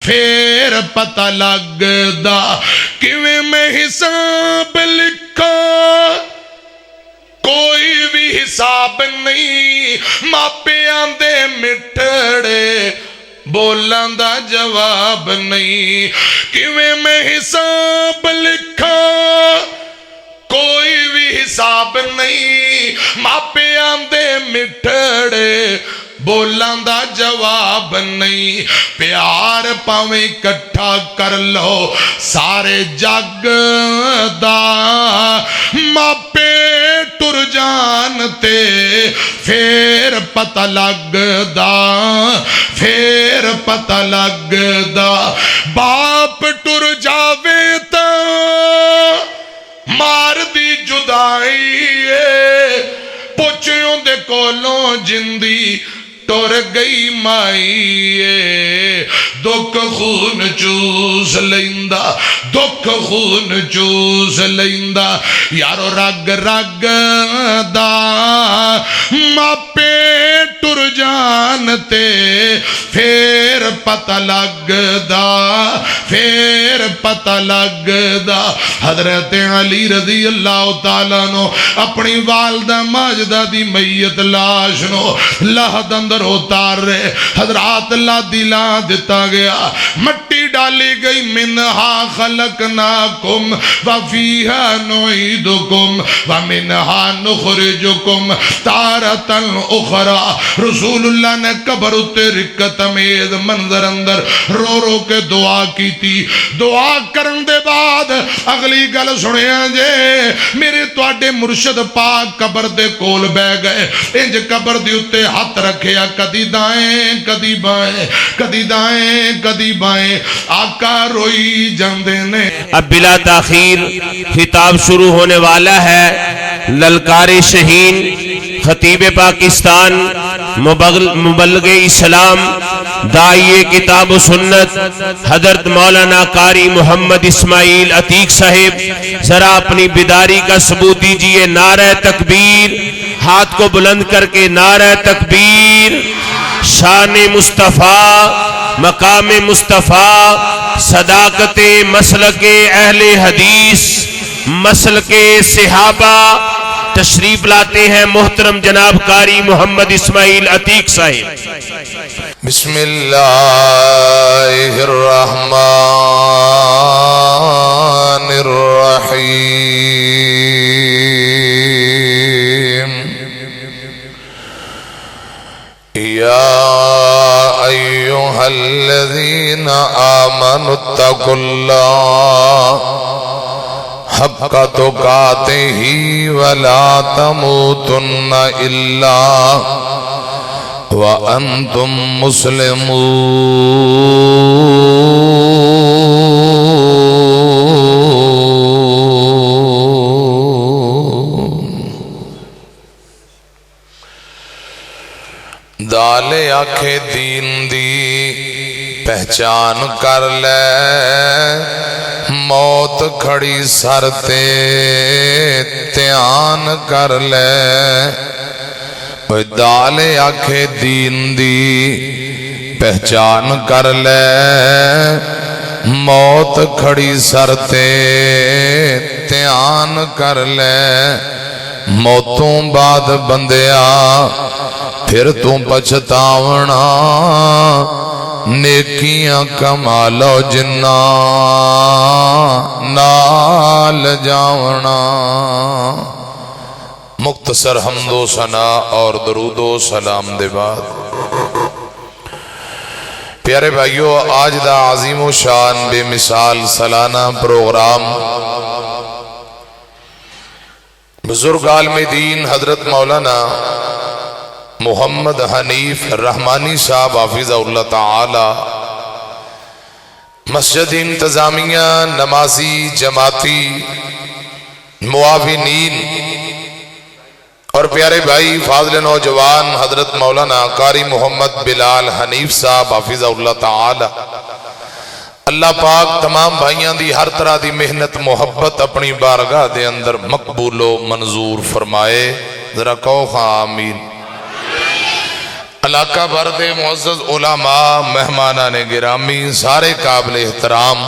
پھر پتہ لگدا کیویں میں حساب لکھا کوئی بھی حساب نہیں ماپیاں دے مٹھڑے بولاں دا جواب نہیں کیویں میں حساب لکھا کوئی بھی حساب نہیں ماپیاں دے مٹھڑے بولاں دا جواب نہیں پیار پاویں کٹھا کر لو سارے جگ دا ماپے ٹر جانتے پھر پتہ لگدا پھر پتہ لگدا باپ ٹر جاوے تا مار دی جدائی پوچھوں دے کولوں جندی ٹر گئی مائی دکھ خون چوس لیندا دکھ خون چوس لیندا یارو رگ رگ دا ماپے ٹر جانتے پھر پتہ لگدا پھر پتہ لگدا حضرت علی رضی اللہ تعالیٰ نو اپنی والدہ ماجدہ دی میت لاش نو لہد اندر اتار رہے حضرات لا دلا دیتا گیا مٹی ڈالی گئی منہا خلقناکم وفیہا نعیدکم ومنہا نخرجکم تارتن اخرى رسول اللہ نے قبر اتے رکت امید منظر اندر رو رو کے دعا کی تھی دعا کرن دے بعد اگلی گل سنیا جے میرے توڑے مرشد پاک قبر دے کول بے گئے انج قبر دی اتے ہاتھ رکھے کدی دائیں کدی بائیں کدی دائیں کدی بائیں آقا روئی جاندے نے اب بلا تاخیر خطاب شروع ہونے والا ہے للکار شہین خطیب پاکستان مبلغ اسلام داعی کتاب و سنت حضرت مولانا قاری محمد اسماعیل عتیق صاحب ذرا اپنی بیداری کا ثبوت دیجئے نعرہ تکبیر ہاتھ کو بلند کر کے نعرہ تکبیر شان مصطفیٰ مقام مصطفیٰ صداقت مسلک اہل حدیث مسلک صحابہ تشریف لاتے ہیں محترم جناب قاری محمد اسماعیل عتیق صاحب بسم اللہ الرحمن الرحیم یا ایوہا الذین آمنوا اتقوا اللہ حق تقاته ولا تموتن الا وانتم مسلمون دالے آنکھیں دین دی پہچان کر لے موت کھڑی سر تے دھیان کر لے دالے آنکھیں دین دی پہچان کر لے موت کھڑی سر تے دھیان کر لے موتوں بعد بندیا پھر تو پچھتاونا نیکیاں کمالو جنہ نال جاونا مختصر حمد و ثنا اور درود و سلام دے بعد پیارے بھائیو آج دا عظیم و شان بے مثال سالانہ پروگرام بزرگ عالم دین حضرت مولانا محمد حنیف رحمانی صاحب حافظہ اللہ تعالی مسجد انتظامیہ نمازی جماعتی معاونین اور پیارے بھائی فاضل نوجوان حضرت مولانا قاری محمد بلال حنیف صاحب حافظہ اللہ تعالی اللہ پاک تمام بھائیاں دی ہر طرح دی محنت محبت اپنی بارگاہ دے اندر مقبول و منظور فرمائے ذرا کہو آمین علاقہ بھر دے معزز علماء، مہمانان گرامی، سارے قابل احترام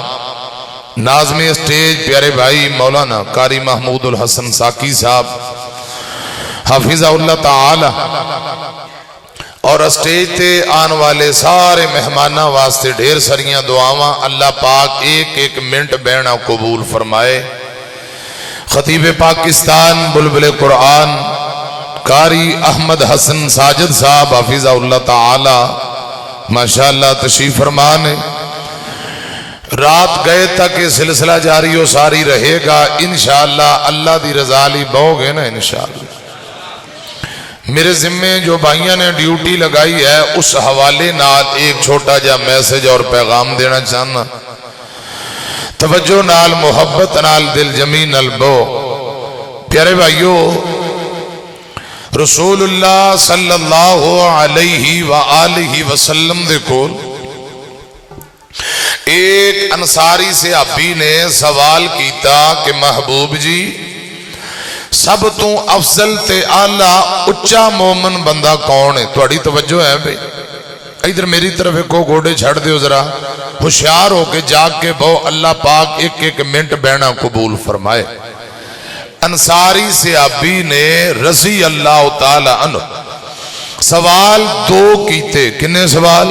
ناظم اسٹیج پیارے بھائی مولانا قاری محمود الحسن ساکی صاحب حافظہ اللہ تعالی، اور اسٹیج تے آن والے سارے مہمانہ واسطے ڈھیر سریاں دعاواں، اللہ پاک ایک ایک منٹ بینا قبول فرمائے۔ خطیب پاکستان بلبل قرآن قاری احمد حسن ساجد صاحب حافظہ اللہ تعالی ماشاءاللہ تشریف فرمان ہے۔ رات گئے تک یہ سلسلہ جاری و ساری رہے گا انشاءاللہ، اللہ دی رضا لی بہو گے نا انشاءاللہ۔ میرے ذمے جو بھائیاں نے ڈیوٹی لگائی ہے اس حوالے نال ایک چھوٹا جا میسج اور پیغام دینا چاہنا، توجہ نال محبت نال دل جمی نال بو۔ پیارے بھائیو، رسول اللہ صلی اللہ علیہ وآلہ وسلم دے کول ایک انصاری صحابی نے سوال کیتا کہ محبوب جی سب تو افضل تے اعلیٰ اچا مومن بندہ کون ہے؟ تھوڑی توجہ ہے بھئی، ادھر میری طرف کو گوڑے چھڑ دیو ذرا، ہوشیار ہو کے جاگ کے بہو، اللہ پاک ایک ایک منٹ بینا قبول فرمائے۔ انصاری صحابی نے رضی اللہ تعالی عنہ سوال دو کیتے، کنے سوال؟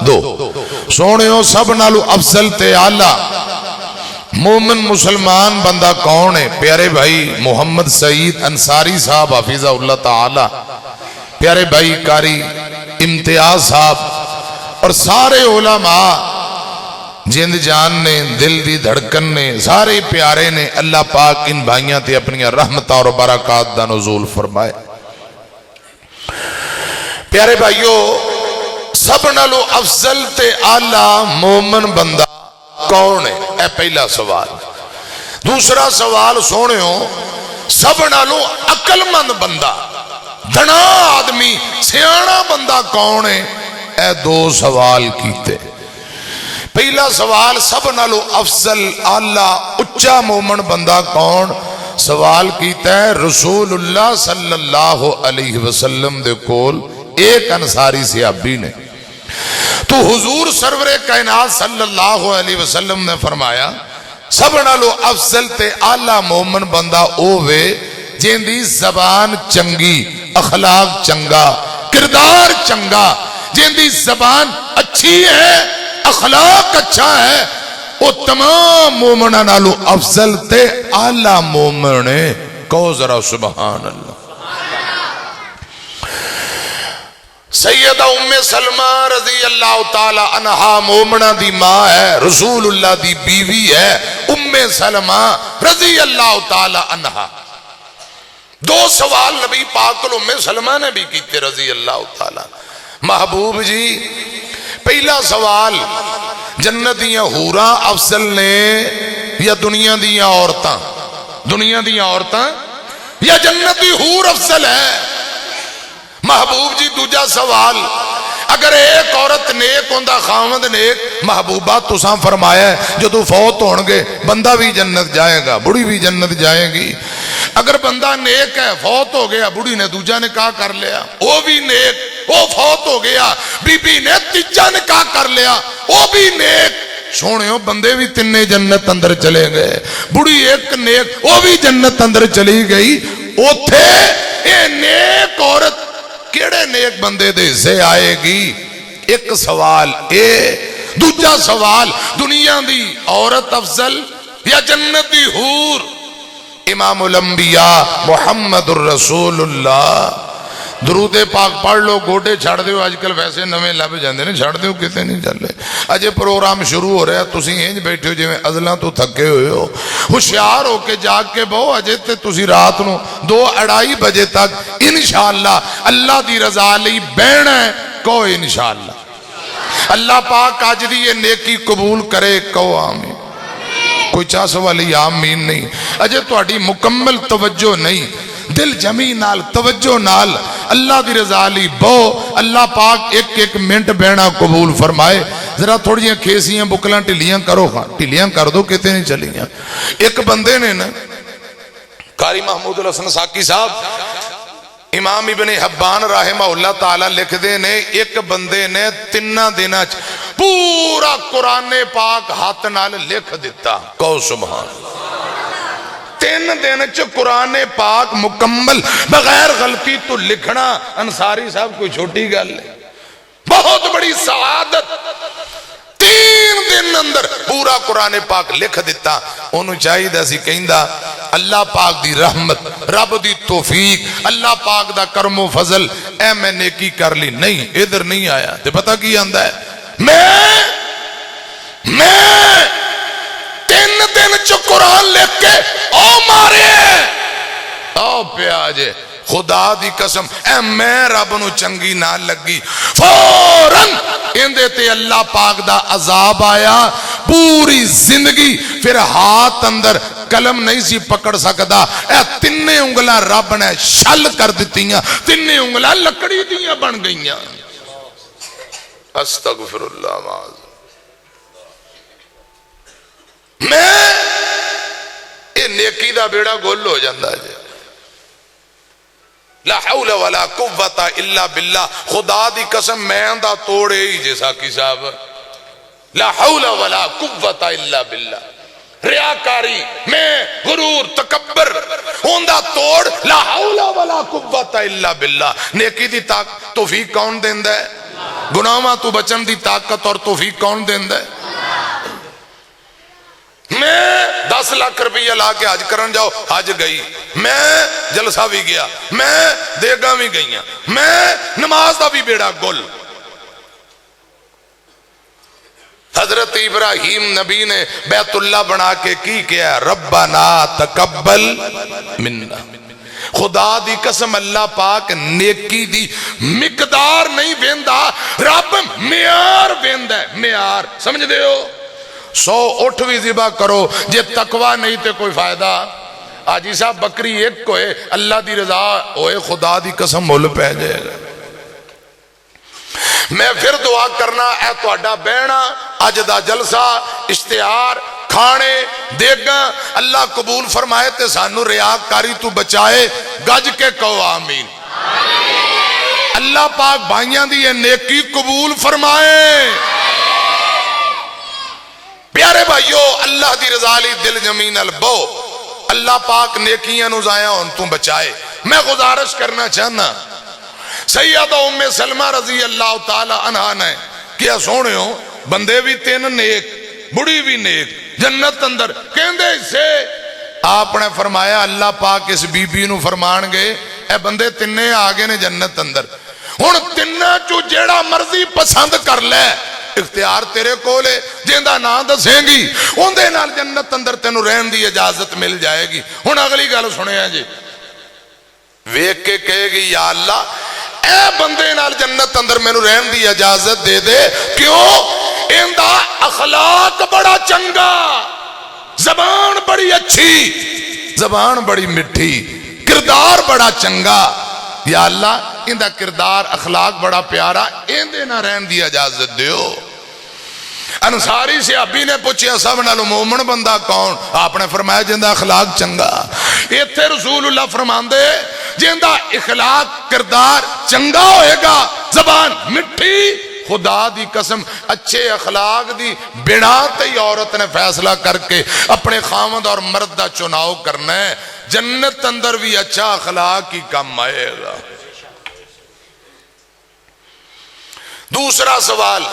دو۔ سونیو سب نالو افضل تے اعلیٰ مومن مسلمان بندہ کون ہے؟ پیارے بھائی محمد سعید انصاری صاحب حافظہ اللہ تعالی، پیارے بھائی قاری امتیاز صاحب اور سارے علماء جند جان نے، دل دی دھڑکن نے، سارے پیارے نے، اللہ پاک ان بھائیاں تے اپنی رحمت اور برکات دا نزول فرمائے۔ پیارے بھائیو، سب نالو افضل تے اعلیٰ مومن بندہ کون ہے؟ اے پہلا سوال۔ دوسرا سوال سونیو، سب نالو عقل مند بندہ، دھنا آدمی، سیانا بندہ کون ہے؟ اے دو سوال کیتے۔ پہلا سوال سب نالو افضل اعلیٰ اچا مومن بندہ کون؟ سوال کیتا ہے رسول اللہ صلی اللہ علیہ وسلم دے کول ایک انصاری صحابی نے، تو حضور سرور کائنات صلی اللہ علیہ وسلم نے فرمایا سب نالو افضل تے اعلیٰ مومن بندہ اوے جن دی زبان چنگی، اخلاق چنگا، کردار چنگا، جن دی زبان اچھی ہے، اخلاق اچھا ہے، وہ تمام مومنہ نالو افضل تے اعلیٰ مومن ہے۔ کہو ذرا سبحان اللہ۔ سیدہ ام سلمہ رضی اللہ تعالی عنہا مومنہ دی ماں ہے، رسول اللہ دی بیوی ہے، ام سلمہ رضی اللہ تعالی عنہا۔ دو سوال نبی پاک ام سلمہ نے بھی کیتے رضی اللہ تعالی۔ محبوب جی پہلا سوال، جنت دیاں حوراں افضل نے یا دنیا دیاں عورتاں؟ دنیا دیاں عورتاں یا جنت دی حور افضل ہے؟ محبوب جی دوجا سوال، اگر ایک عورت نیک ہوندہ خامد نیک، محبوبہ تساں فرمایا ہے جو تو فوت ہونگے بندہ بھی جنت جائے گا، بڑی بھی جنت جائے گی۔ اگر بندہ نیک ہے فوت ہو گیا، بڑی نے دوجا نکاح کر لیا، وہ بھی نیک، وہ فوت ہو گیا، بی بی نے تیجا نکاح کر لیا، وہ بھی نیک، سونے ہو بندے بھی تنے جنت اندر چلے گئے، بڑی ایک نیک وہ بھی جنت اندر چلی گئی۔ وہ تھے اے نیک عورت کیڑے نیک بندے دے سے آئے گی؟ ایک سوال اے۔ دوجا سوال، دنیا دی عورت افضل یا جنت دی حور؟ امام الانبیاء محمد الرسول اللہ، درود پاک پڑھ لو، گوڑے چھڑ دیو، آج کل ویسے نویں لب جاندے نے، چھڑ دیو کتے نہیں چلے۔ اجے پروگرام شروع ہو رہا ہے، تسی انج بیٹھے ہو جو میں ازلاں تو تھکے ہوئے ہو، ہوشیار ہو کے جاگ کے بہو، اجے تے تسی رات نو 2-2:30 بجے تک انشاءاللہ اللہ دی رضا لئی بہنا ہے، کہو انشاءاللہ۔ اللہ پاک آج دی یہ نیکی قبول کرے، کہو آمین۔ کوئی چاس والی آمین نہیں۔ اجے تواڈی مکمل توجہ نہیں، دل جمی نال توجہ نال اللہ دی رضا لی بو، اللہ پاک ایک ایک منٹ بینا قبول فرمائے۔ ذرا تھوڑیاں کھیسیاں بکلاں ٹھلیاں کرو، ٹھلیاں کر دو، کتے نہیں چلیاں۔ ایک بندے نے نا قاری محمود الحسن ساکی صاحب امام ابن حبان رحمہ اللہ تعالی لکھتے نے ایک بندے نے 3 دنوں پورا قرآن پاک ہاتھ نال لکھ دیتا. کہو سبحان اللہ. 3 دن قرآن پاک مکمل بغیر غلطی تو لکھنا انصاری صاحب کوئی چھوٹی گل ہے، بہت بڑی سعادت. 3 دن اندر پورا قرآن پاک لکھ دیتا. انہوں چاہیے دا سی کہندا اللہ پاک دی رحمت، رب دی توفیق، اللہ پاک دا کرم و فضل، اے میں نیکی کر لی. نہیں، ادھر نہیں آیا. تے پتہ کی آندا ہے، میں 3 دن قرآن لکھ کے او مارے او پیاجے. خدا دی قسم اے میں رب نو چنگی نہ لگی، فوراً اندے تے اللہ پاک دا عذاب آیا. پوری زندگی پھر ہاتھ اندر قلم نہیں سی پکڑ سکدا. اے 3 انگلاں رب نے شل کر دتیاں، 3 انگلاں لکڑی دیاں بن گئیاں. استغفر اللہ معاذ. میں اے نیکی دا بیڑا گول ہو جاندہ جے. لا حول ولا قوت الا باللہ. خدا دی قسم میں اندہ توڑے ہی جیسا کی صاحب. لا حول ولا قوت الا باللہ. ریاکاری میں غرور تکبر ہوندہ توڑ. لا حول ولا قوت الا باللہ. نیکی دی توفیق کون دیندہ ہے؟ گناہاں تو بچن دی طاقت اور توفیق کون دیندہ ہے؟ میں 10 لاکھ روپیہ لا کے حج کرن جاؤ، حج گئی. میں جلسہ بھی گیا، میں دیگاں بھی گئیاں، میں نماز دا بھی بیڑا گل. حضرت ابراہیم نبی نے بیت اللہ بنا کے کی کیا؟ ربنا تقبل منا. خدا دی قسم اللہ پاک نیکی دی مقدار نہیں ویندا، رب معیار ویندا ہے. معیار سمجھ دے ہو؟ 100 اٹھ بھی ذبح کرو، جے تقوی نہیں تے کوئی فائدہ. آجی صاحب بکری ایک کوئے اللہ دی رضا ہوئے، خدا دی قسم مل پہ جائے گا. میں پھر دعا کرنا اے تو اڈا بہنا اج دا جلسہ اشتہار کھانے دیگاں اللہ قبول فرمائے تے سانو ریاکاری تو بچائے. گج کے کہو آمین. اللہ پاک بھائیاں دی یہ نیکی قبول فرمائے. پیارے بھائیو، اللہ دی رضا لی دل جمین البو. اللہ پاک نیکیاں نو ضائع ان تو بچائے. میں گزارش کرنا چاہنا سیدہ ام سلمہ رضی اللہ تعالی عنہ نے کیا سونے ہو بندے بھی 3 نیک، بڑی بھی نیک، جنت اندر کہندے سے آپ نے فرمایا اللہ پاک اس بی بی نو فرمان گے اے بندے 3 آگے نے جنت اندر. ہن 3 چو جیڑا مرضی پسند کر لے، اختیار تیرے کولے. جیندہ نا دسیں گی اندے نال جنت اندر تینو رہن دی اجازت مل جائے گی. ہن اگلی گل سنے ہیں جی، ویک کے کہے گی یا اللہ اے بندے نال جنت اندر میں نو رہن دی اجازت دے دے. کیوں؟ اندہ اخلاق بڑا چنگا، زبان بڑی اچھی، زبان بڑی مٹھی، کردار بڑا چنگا. یا اللہ اندہ کردار اخلاق بڑا پیارا، اندے نہ رہن دی اجازت دیو. انصاری صحابی نے پوچھیا سب نالو مومن بندہ کون؟ آپ نے فرمایا جندہ اخلاق چنگا. ایتھے رسول اللہ فرمان دے جندہ اخلاق کردار چنگا ہوئے گا، زبان مٹھی، خدا دی قسم اچھے اخلاق دی بنا تے عورت نے فیصلہ کر کے اپنے خامد اور مرد دا چناؤ کرنا ہے. جنت اندر بھی اچھا اخلاق ہی کم آئے گا. دوسرا سوال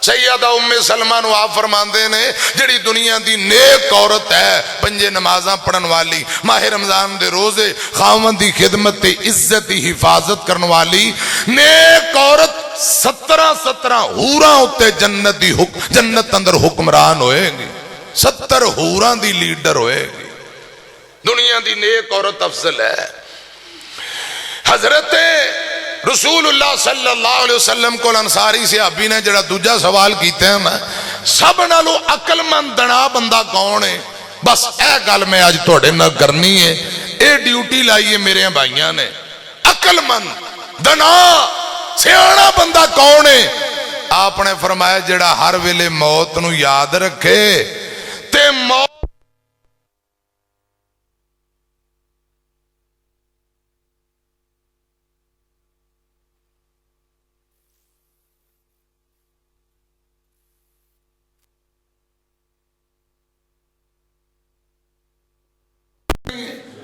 سیدہ ام سلمہ نو آپ فرماندے نے جڑی دنیا دی نیک عورت ہے، 5 نمازاں پڑھن والی، ماہ رمضان دے روزے، خاوند دی خدمت تے عزت دی حفاظت کرن والی نیک عورت 17 حوراں اتے جنت اندر حکمران ہوئے گی. 70 حوراں دی لیڈر ہوئے گی. دنیا دی نیک عورت افضل ہے. حضرت رسول اللہ صلی اللہ علیہ وسلم کو انصاری صحابی نے جڑا دوجا سوال کیتے ہیں میں سب نالو عقل مند دنا بندہ کون ہے؟ بس اے گل میں آج توڑے نہ کرنی ہے، اے ڈیوٹی لائیے میرے بھائیاں نے. عقل مند دنا سیانا بندہ کون ہے؟ آپ نے فرمایا جڑا ہر ویلے موت نو یاد رکھے تے موت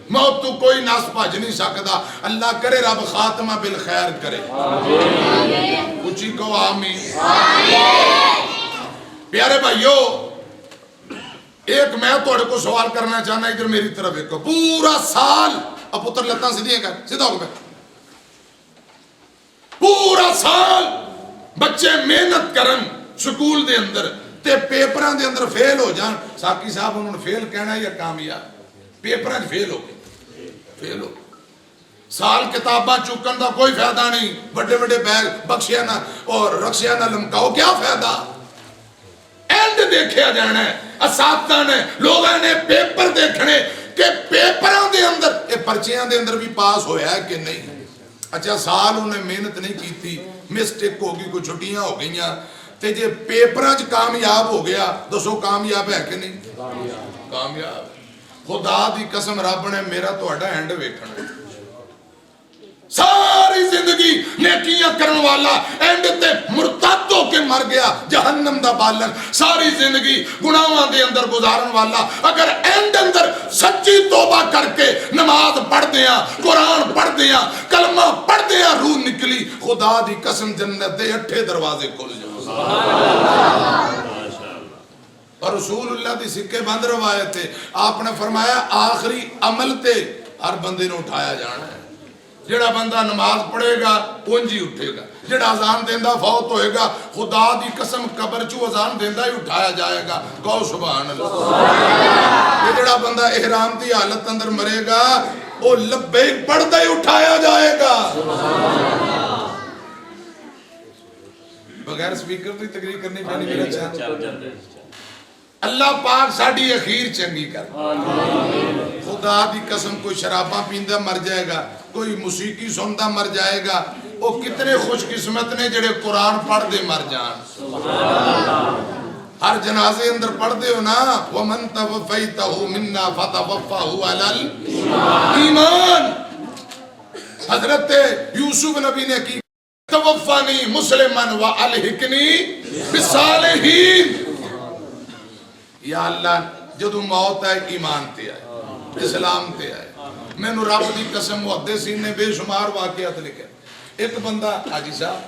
موت تو کوئی ناس بھج نہیں سکتا. اللہ کرے رب خاتمہ بالخیر کرے. اچھی کہو آمین. پیارے بھائیو ایک میں توڑے کو سوال کرنا چاہنا ادھر میری طرف ایک پورا سال اب پتر لتاں سیدھی ہیں کر سیدھا ہو گئے پورا سال بچے محنت کرن سکول دے اندر تے پیپران دے اندر فیل ہو جان. ساکی صاحب انہوں نے فیل کہنا یا کامیاب پیپران فیل ہو گئے فیل ہو سال کتاباں چکن دا کوئی فائدہ نہیں. بڑے بڑے بیگ بخشیا نہ اور رکشیا نہ لمکاؤ کیا فائدہ. اینڈ دیکھیا جانا ہے اساتذہ نے لوگوں نے پیپر دیکھنے کہ پیپران دے اندر اے پرچیاں دے اندر بھی پاس ہویا ہے کہ نہیں. اچھا سال انہیں محنت نہیں کی تھی مسٹیک ہو گئی کوئی چھٹیاں ہو گئیاں تے جے پیپرانچ کامیاب ہو گیا دسو کامیاب ہے کہ نہیں کامیاب. خدا دی قسم رب نے میرا توڑا اینڈ ویکھنا ساری زندگی نیکیاں کرن والا اینڈ تے مرتد ہو کے مر گیا جہنم دا بالن. ساری زندگی گناہاں دے اندر گزارن والا اگر اینڈ اندر سچی توبہ کر کے نماز پڑھ دیاں قرآن پڑھ دیاں کلمہ پڑھ دیاں روح نکلی خدا دی قسم جنت دے 8 دروازے کھل جائیں. اور رسول اللہ دی سکے بند روایت ہے آپ نے فرمایا آخری عمل تے ہر بندے نے اٹھایا جانا ہے. جڑا بندہ نماز پڑھے گا اونجی اٹھے گا. جڑا اذان دیندہ فوت ہوئے گا خدا دی قسم قبر چو اذان دیندہ ہی اٹھایا جائے گا. کہو سبحان اللہ. یہ جڑا بندہ احرام دی حالت اندر مرے گا وہ لبیک پڑھتا ہی اٹھایا جائے گا. بغیر سپیکر تو تقریر کرنی پانی میرا چاہتا. اللہ پاک ساڑھی اخیر چنگی کر. خدا دی قسم کوئی شراباں پیندہ مر جائے گا کوئی موسیقی سندہ مر جائے گا. وہ کتنے خوش قسمت نے جڑے قرآن پڑھ دے مر جان. ہر جنازے اندر پڑھ دے ہو نا وَمَن تَوَفَّيْتَهُ مِنَّا فَتَوَفَّهُ عَلَى الْإِيمَانِ. حضرت یوسف نبی نے کی توفانی مسلمن وَأَلْحِقْنِي بِالصَّالِحِينَ. یا اللہ جدو موت ہے ایمان تے آئے اسلام تے آئے. میں نو رب دی قسم محدثین نے بے شمار واقعات لکھے. ایک بندہ حاجی صاحب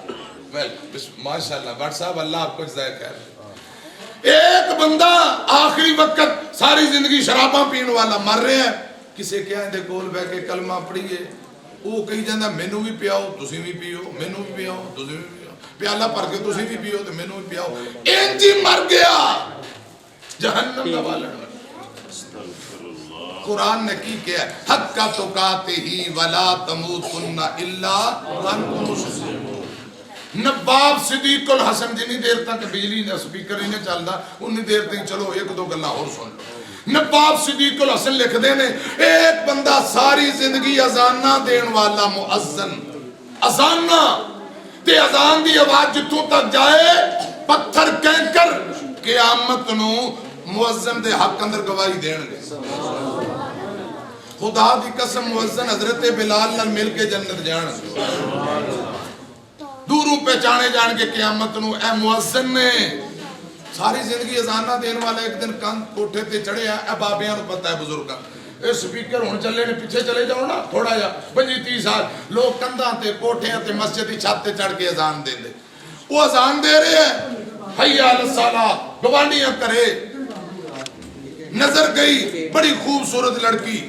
ماشاءاللہ بٹ صاحب اللہ آپ کو جزائے خیر. ایک بندہ آخری وقت ساری زندگی شراباں پین والا مر رہے ہیں. کسے کیا اندے کول بے کے کلمہ پڑھیے وہ کہیں جاندہ مینو بھی پیاؤ تسی بھی پیو مینو بھی پیاؤ تسی بھی پیاؤ پیالہ پر کے تسی بھی پیو تو مینو بھی پیاؤ. انجی مر گیا جہنم دا بالن. قرآن نے کی کیا ہے حق تقاتہ ولا تموتن الا وانتم مسلمون. نواب صدیق الحسن جنی دیر تک بجلی نے سپیکر ہی نے چلدا انی دیر تک چلو ایک دو گلاں اور سن لو. نواب صدیق الحسن لکھ دینے ایک بندہ ساری زندگی اذانہ دین والا مؤذن اذانہ تے اذان دی آواز جتوں تک جائے پتھر کہہ کر قیامت نو مؤذن دے حق اندر گواہی دین گے. خدا دی قسم مؤذن حضرت بلال نال مل کے جنت جان دوروں پہچانے جان کے قیامت نو. اے مؤذن نے ساری زندگی اذانہ دین والا ایک دن کان کوٹھے تے چڑھے ہیں. اے بابیاں نو پتہ ہے بزرگاں اے سپیکر ہون چلے نے پیچھے چلے جاؤ نا تھوڑا جا 25-30 سال لوگ کندھاں تے کوٹھیاں تے مسجد دی چھت تے چڑھ کے اذان دے دے. وہ اذان دے رہے ہیں حی علی الصلاۃ گوانڈیاں کرے. نظر گئی بڑی خوبصورت لڑکی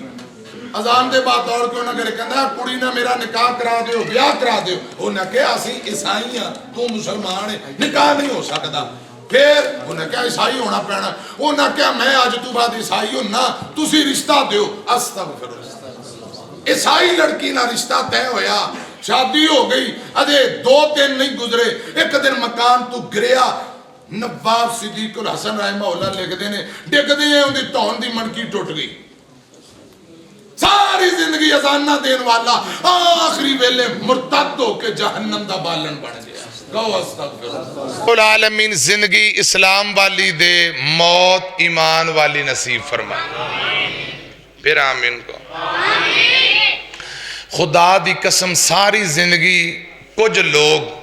اذان دے بعد اور کیوں نہ کرے کہنا کڑی نہ میرا نکاح کرا دیو بیاہ کرا دیو. انہیں کہا اسی عیسائی ہیں تو مسلمان ہیں نکاح نہیں ہو سکتا. پھر انہیں کہا عیسائی ہونا پینا. انہیں کہا میں آج تو بعد عیسائی ہوں نا تسی رشتہ دیو. استغفر اللہ. عیسائی لڑکی نہ رشتہ طے ہویا شادی ہو گئی. ادھے 2 دن نہیں گزرے ایک دن مکان تو گریا. نواب صدیق الحسن رحمہ اللہ لکھ دینے ڈگ دیئے ان دی تون دی منکی ٹوٹ گئی. ساری زندگی اذانہ دین والا آخری ویلے مرتد ہو کے جہنم دا بالن بن گیا. کہو استغفر اللہ. العالمین زندگی اسلام والی دے موت ایمان والی نصیب فرمائے. پھر آمین کو. خدا دی قسم ساری زندگی کچھ لوگ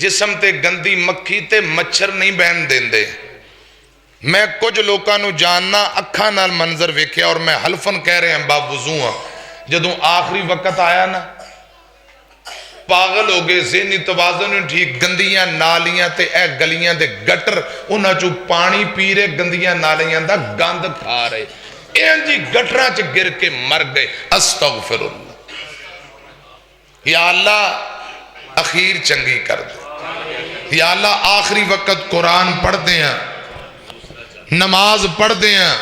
جسم تے گندی مکھی تے مچھر نہیں بہن دین دے میں کچھ لوگوں نو جاننا اکھاں نال منظر ویکھیا اور میں حلفن کہہ رہے ہیں باوضو ہاں جدوں آخری وقت آیا نا پاگل ہو گئے ذہنی توازن نہیں ٹھیک گندیاں نالیاں تے اے گلیاں دے گٹر انہاں چوں پانی پی رہے گندیاں نالیاں دا گند کھا رہے این جی گٹراں چ گر کے مر گئے استغفر اللہ یا اللہ اخیر چنگی کر دے یا اللہ آخری وقت قرآن پڑھ دے ہیں نماز پڑھ دے ہیں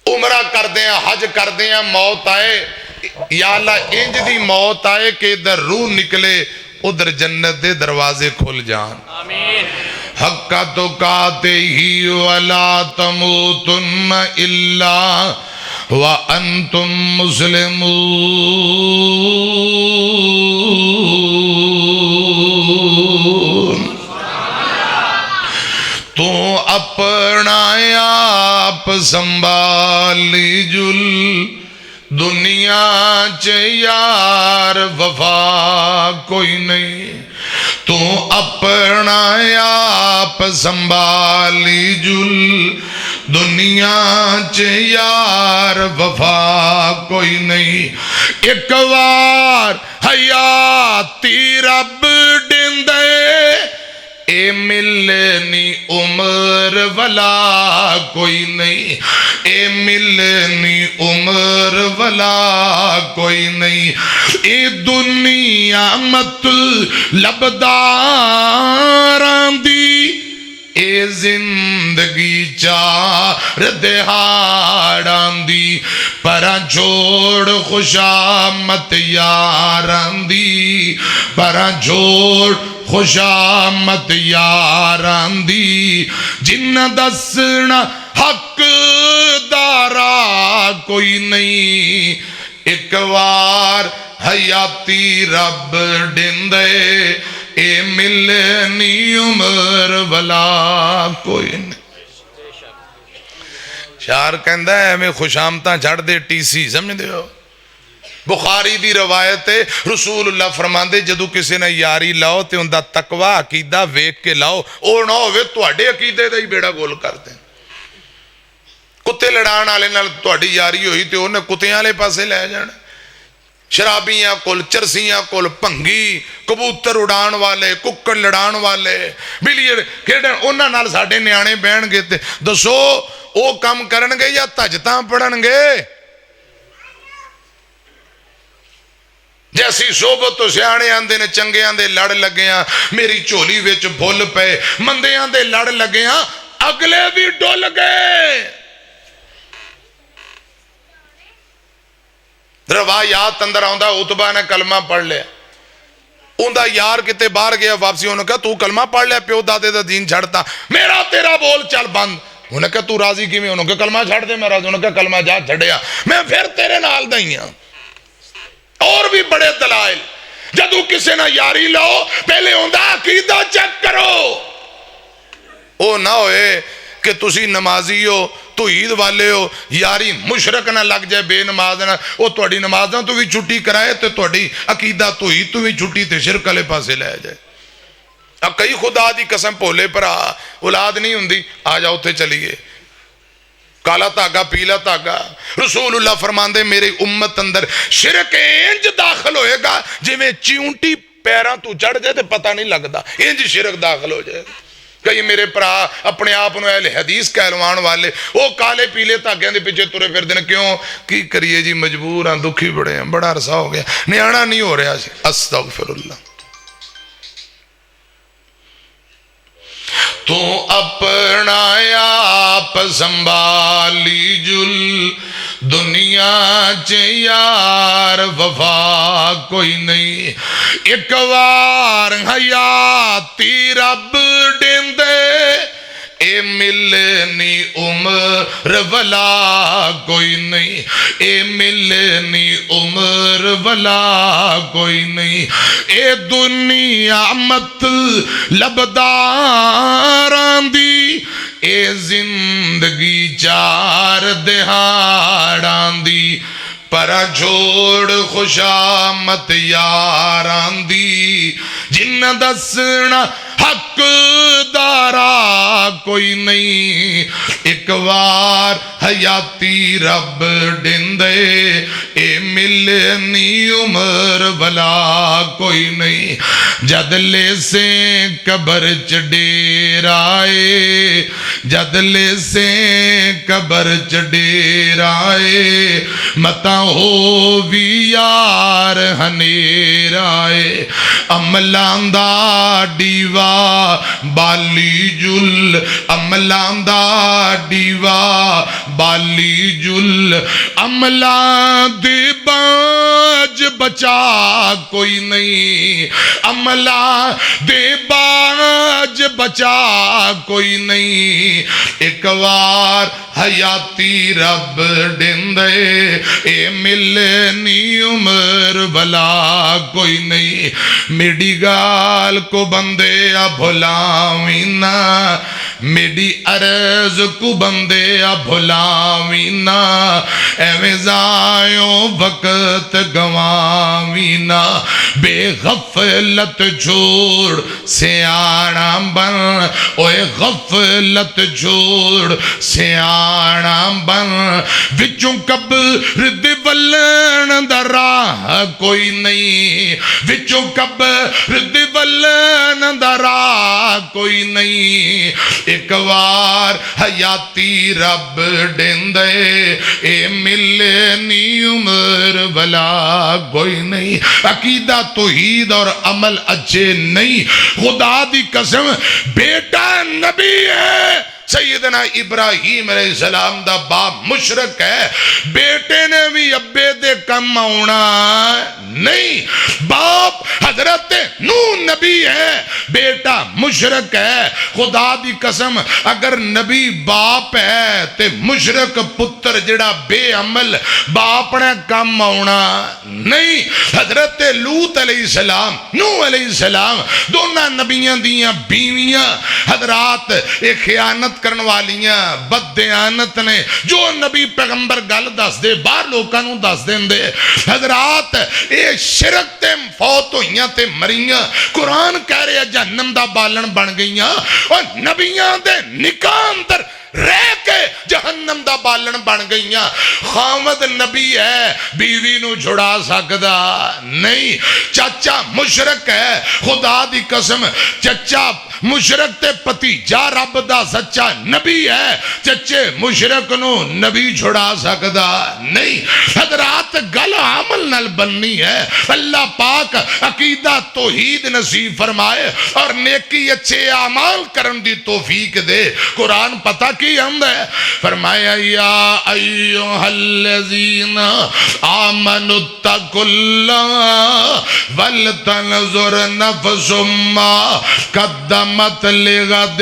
عمرہ کر دے ہیں حج کر دے ہیں موت آئے یا اللہ انج دی موت آئے کہ ادھر روح نکلے ادھر جنت دے دروازے کھل جان آمین حق تقاتہ ولا تموتن الا وانتم مسلمون تو اپنا آپ سنبھالی جل دنیا چ یار وفا کوئی نہیں تو اپنا آپ سنبھالی جل دنیا چ یار وفا کوئی نہیں ایک وار حیاتی رب ڈندے اے ملنی عمر والا کوئی نہیں اے ملنی عمر والا کوئی نہیں اے دنیا مطلب داراں دی اے زندگی چار دہاڑاں دی پرا جوڑ خوشامت یاراں دی پرا جوڑ خوشامت یاراں دی جن دسنا حق دارا کوئی نہیں ایک وار حیاتی رب ڈندے اے ملنی عمر والا کوئی نہیں شعر کہندہ ہے ہمیں خوشامتاں جھڑ دے ٹی سی سمجھ دے ہو بخاری دی روایت ہے رسول اللہ فرماندے جدو کسی نے یاری لاؤ تے اندہ تقوی عقیدہ ویک کے لاؤ اور نہ ہوئے توڑے عقیدے دا ہی بیڑا گول کر دیں کتے لڑان آلے نال توڑی یاری ہوئی تے انہیں کتیاں لے پاسے لے جانا شرابیاں کول چرسیاں کول پنگی کبوتر اڑان والے ککڑ لڑان والے بلیئر کھیڑن انہاں نال ساڑھے نیانے بین گے تے دسو او کم کرن گے یا تجتاں پڑھن گے جیسی صحبت تو سیانے آندے نے چنگے آندے لڑ لگے ہیں میری چولی ویچ بھول پے مندے آندے لڑ لگے ہیں اگلے بھی ڈول گئے روایات اندر آندہ عتبہ نے کلمہ پڑھ لیا اندہ یار کتے بار گیا واپسی انہوں نے کہا تو کلمہ پڑھ لیا پیو دادے دا دین چھڑتا میرا تیرا بول چل بند انہوں نے کہا تو راضی کی میں انہوں نے کہا کلمہ چھڑ دے میں راضی انہوں نے کہا کلمہ جا چھڑیا میں پھر تیرے نال دائیاں اور بھی بڑے دلائل جدو کسی نہ یاری لاؤ پہلے ہوندہ عقیدہ چیک کرو او نہ ہوئے کہ تسی نمازی ہو تو عید والے ہو یاری مشرک نہ لگ جائے بے نماز نہ او توڑی نمازاں تو بھی چھٹی کرائے تو توڑی عقیدہ تو عید تو بھی چھٹی تے شرک علیہ پاسے لے جائے اب کئی خدا دی قسم پولے پر اولاد نہیں ہوندی آ جاؤ تھے چلیے کالا تاگا پیلا تاگا رسول اللہ فرماندے میرے امت اندر شرک انج داخل ہوئے گا جی میں چیونٹی پیران تو چڑھ جائے تو پتہ نہیں لگتا انج شرک داخل ہو جائے گا کئی میرے پرا اپنے آپ انہوں اہل حدیث کہلوان والے وہ کالے پیلے تاگیں دے پیچھے تورے پھر دینے کیوں کی کریے جی مجبور ہیں دکھی بڑے ہیں بڑا عرصہ ہو گیا نیانا نہیں ہو رہا استغفر اللہ تو اپنا آپ سنبھالی جل دنیا چ یار وفا کوئی نہیں ایک وار حیاتی رب ڈندے اے ملنی عمر والا کوئی نہیں اے ملنی عمر والا کوئی نہیں اے دنیا مطلب داراں دی اے زندگی چار دہاڑاں دی پرا جوڑ خوشامت یاراں دی جن دسنا حق مقدارا کوئی نہیں ایک وار حیاتی رب ڈندے اے ملنی عمر بلا کوئی نہیں جدلے سے قبر چ ڈیر آئے جدلے سے قبر چ ڈیر آئے متا ہو بھی یار ہنیر آئے عملان دا ڈیوا بالی جل عملان دا ڈیوا بالی جل عملان دے باج بچا کوئی نہیں عملان دے باج بچا کوئی نہیں ایک وار حیاتی رب ڈندے اے ملنی عمر بلا کوئی نہیں میری گال کو بندے بھلاوینا میری عرض کو بندے بھلاوینا ایویں زائیوں وقت گواوینا بے غفلت چھوڑ سیانا بن اوے غفلت چھوڑ سیانا بن وچوں قبر دے ولن دا راہ کوئی نہیں وچوں قبر دے ولن دا راہ کوئی نہیں ایک وار حیاتی رب ڈندے اے ملنی عمر بلا کوئی نہیں عقیدہ توحید اور عمل اچھے نہیں خدا دی قسم بیٹا نبی ہے سیدنا ابراہیم علیہ السلام دا باپ مشرک ہے بیٹے نے بھی ابے دے کم آونا نہیں باپ حضرت نوح نبی ہے بیٹا مشرک ہے خدا دی قسم اگر نبی باپ ہے تے مشرک پتر جڑا بے عمل باپ نے کم آونا نہیں حضرت لوط علیہ السلام نوح علیہ السلام دونہ نبیاں دیاں بیویاں حضرات ایک خیانت کرن والیاں بددیانت نے جو نبی پیغمبر گل دس دے باہر لوکانوں دس دیں دے حضرات اے شرک تے فوت ہوئیاں تے مریاں قرآن کہہ رہے جہنم دا بالن بن گئیاں اور نبیاں دے نکاح اندر رہ کے جہنم دا بالن بن گئیاں خامد نبی ہے بیوی نو جھڑا سکدا نہیں چاچا مشرک ہے خدا دی قسم چچا مشرک تے پتیجا رب دا سچا نبی ہے چچے مشرک نو نبی جھڑا سکدا نہیں حضرات گل عمل نال بننی ہے اللہ پاک عقیدہ توحید نصیب فرمائے اور نیکی اچھے اعمال کرن دی توفیق دے قرآن پتہ کی ہم ہے فرمایا یا ایوہ الذین آمنوا اتقوا اللہ ولتنظر نفس ما قدمت لغد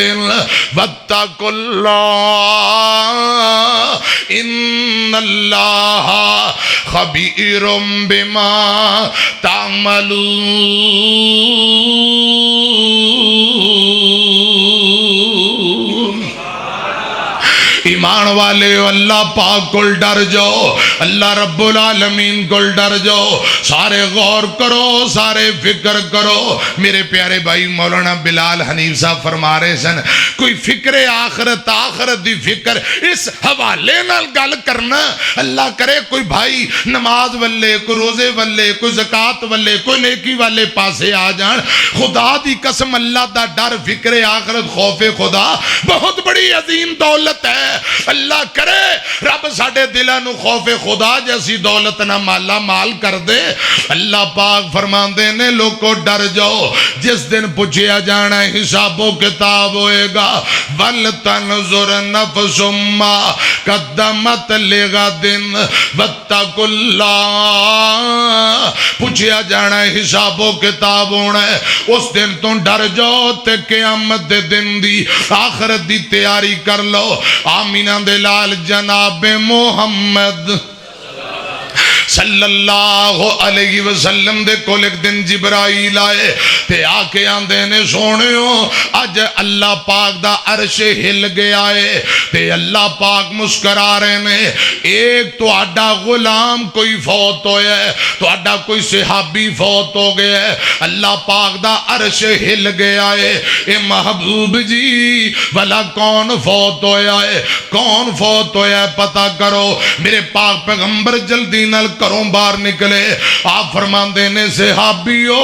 واتقوا اللہ ان اللہ خبیر بما تعملون ایمان والے اللہ پاک کل ڈر جاؤ اللہ رب العالمین کل ڈر جاؤ سارے غور کرو سارے فکر کرو میرے پیارے بھائی مولانا بلال حنیف صاحب فرما رہے سن کوئی فکر آخرت آخرت دی فکر اس حوالے نال گل کرنا اللہ کرے کوئی بھائی نماز والے کوئی روزے والے کوئی زکاة والے کوئی نیکی والے پاسے آ جان خدا دی قسم اللہ دا ڈر فکر آخرت خوف خدا بہت بڑی عظیم دولت ہے اللہ کرے رب ساڑھے دلانو خوف خدا جیسی دولت نہ مالا مال کر دے اللہ پاک فرمان دینے لوگ کو ڈر جاؤ جس دن پوچھیا جانا حساب و کتاب ہوئے گا وَلْتَنْظُرْ نَفْسٌ مَا قَدَّمَتْ لِغَدٍ وَاتَّقُوا اللَّهَ پوچھیا جانا حساب و کتاب ہونا ہے اس دن تو ڈر جاؤ تے قیامت دے دن دی آخرت دی تیاری کر لو آمینہ دلال جناب محمد صلی اللہ علیہ وسلم دے کول ایک دن جبرائیل آئے تے آ کے آندے نے سونیو اج اللہ پاک دا عرش ہل گیا ہے تے اللہ پاک مسکرا رہے نے ایک تو آڈا غلام کوئی فوت ہویا ہے تو آڈا کوئی صحابی فوت ہو گیا ہے اللہ پاک دا عرش ہل گیا ہے اے محبوب جی بھلا کون فوت ہویا ہے کون فوت ہویا ہے پتہ کرو میرے پاک پیغمبر جلدی نال کروں باہر نکلے آپ فرماندے نے صحابیو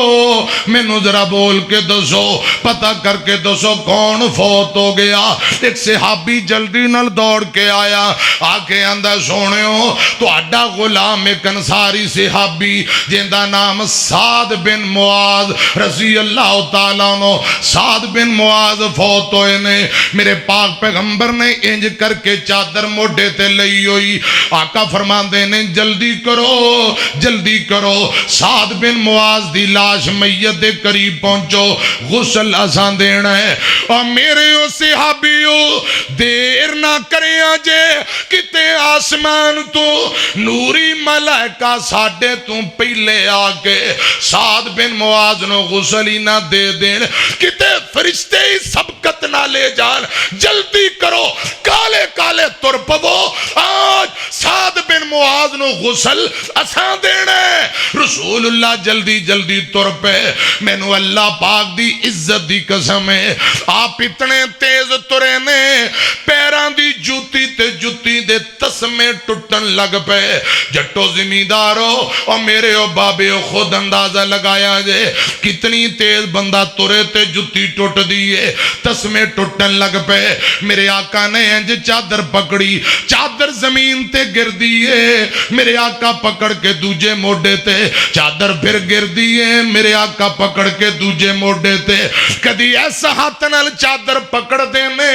مینوں ذرا بول کے دسو پتہ کر کے دسو کون فوت ہو گیا ایک صحابی جلدی نال دوڑ کے آیا آ کے آندا سونیو تو اڈا غلام ایک انصاری صحابی جن دا نام سعد بن معاذ رضی اللہ تعالیٰ عنہ سعد بن معاذ فوت ہوئے نے میرے پاک پیغمبر نے انج کر کے چادر موڈے تے لئی ہوئی آقا فرماندے نے جلدی کرو سعد بن معاذ دی لاش میت دے قریب پہنچو غسل آسان دینا ہے اور میرے او صحابیو دیر نہ کریں آجے کتے آسمان تو نوری ملائکہ ساڑھے تم پہلے آکے سعد بن معاذ نو غسل ہی نہ دے دین کتے فرشتے ہی سبقت نہ لے جان جلدی کرو کالے کالے ترپو آج سعد بن معاذ نو غسل اسان دینے رسول اللہ جلدی جلدی ترپے میں نو اللہ پاک دی عزت دی قسم ہے آپ اتنے تیز ترے نے پیران دی جوتی تے جوتی دے تسمے ٹوٹن لگ پے جٹو زمیندارو اور میرے او بابے خود اندازہ لگایا جے کتنی تیز بندہ ترے تے جوتی ٹوٹ دیئے تسمے ٹوٹن لگ پے میرے آقا نے انج چادر پکڑی چادر زمین تے گر دیئے میرے آقا پکڑ کے دوجے موڈے تے چادر پھر گر دیئے میرے آقا پکڑ کے دوجے موڈے تے کدی ایسا ہاتھ نال چادر پکڑ دینے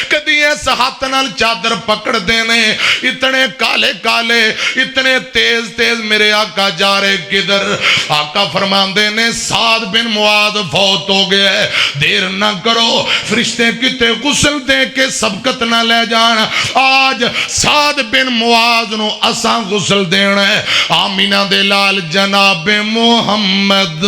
کدی ایسا ہاتھ نال چادر پکڑ دینے اتنے کالے کالے اتنے تیز تیز میرے آقا جا رہے کدھر آقا فرمان دینے سعد بن معاذ فوت ہو گیا ہے دیر نہ کرو فرشتے کتے غسل دے کے سبقت نہ لے جانا آج سعد بن معاذ نو اساں غسل دینا ہے آمینہ دے لال جناب محمد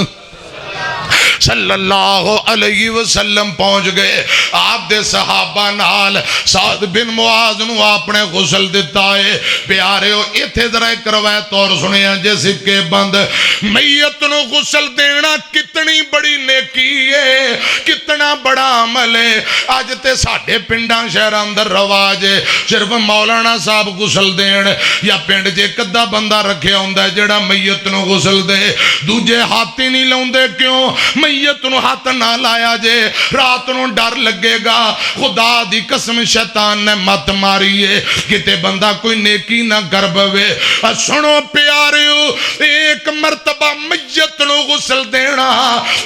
صلی اللہ علیہ وسلم پہنچ گئے آپ دے صحابہ نال سعد بن معاذ نو آپ نے غسل دیتا ہے پیارے ہو ایتھے ذرا ایک روایت اور سنیا جے سکے بند میت نو غسل دینا کتنی بڑی نیکی ہے کتنا بڑا عمل ہے آج تے ساڑھے پنڈاں شہر اندر رواج ہے صرف مولانا صاحب غسل دین یا پنڈ جے کدہ بندہ رکھے ہوندہ ہے جڑا میت نو غسل دے دوجے ہاتھی نہیں لوندے کیوں میت نو ہاتھ نہ لایا جے رات نو ڈر لگے گا خدا دی قسم شیطان نے مت ماری ہے کتے بندہ کوئی نیکی نہ کر بوے سنو پیاریو ایک مرتبہ میت نو غسل دینا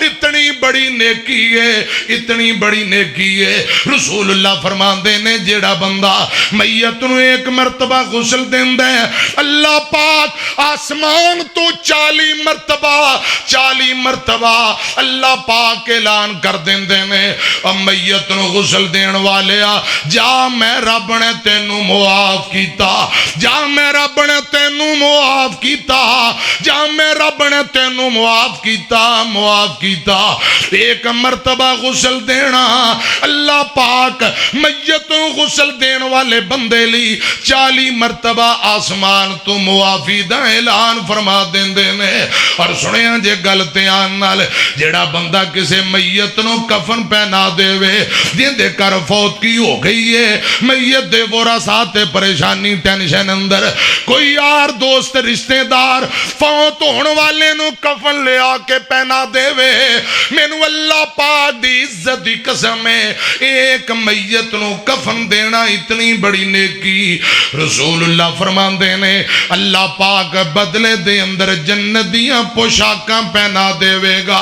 اتنی بڑی نیکی ہے اتنی بڑی نیکی ہے رسول اللہ فرمان دینے جیڑا بندہ میت نو ایک مرتبہ غسل دین دے اللہ پاک آسمان تو 40 مرتبہ اللہ پاک اعلان کر دین دینے میت نو غسل دین والے جا میں رب نے تینوں معاف کیتا جا میں رب نے تینوں معاف کیتا جا میں رب نے تینوں معاف کیتا ایک مرتبہ غسل دینا اللہ پاک میت نو غسل دین والے بندے لی 40 مرتبہ آسمان تو معافی دا اعلان فرما دین دینے اور سنیا جے گلتیاں نال جیڑا بندہ کسے میت نو کفن پہنا دے وے دین دے کر فوت کی ہو گئی ہے میت دے بورا ساتھ پریشانی ٹینشن اندر کوئی یار دوست رشتہ دار فوت ہونے والے نو کفن لے آکے پہنا دے وے مینو اللہ پاک دی عزت دی قسم ہے ایک میت نو کفن دینا اتنی بڑی نیکی رسول اللہ فرمان دینے اللہ پاک بدلے دے اندر جنت دیاں پوشاکاں پہنا دے وے گا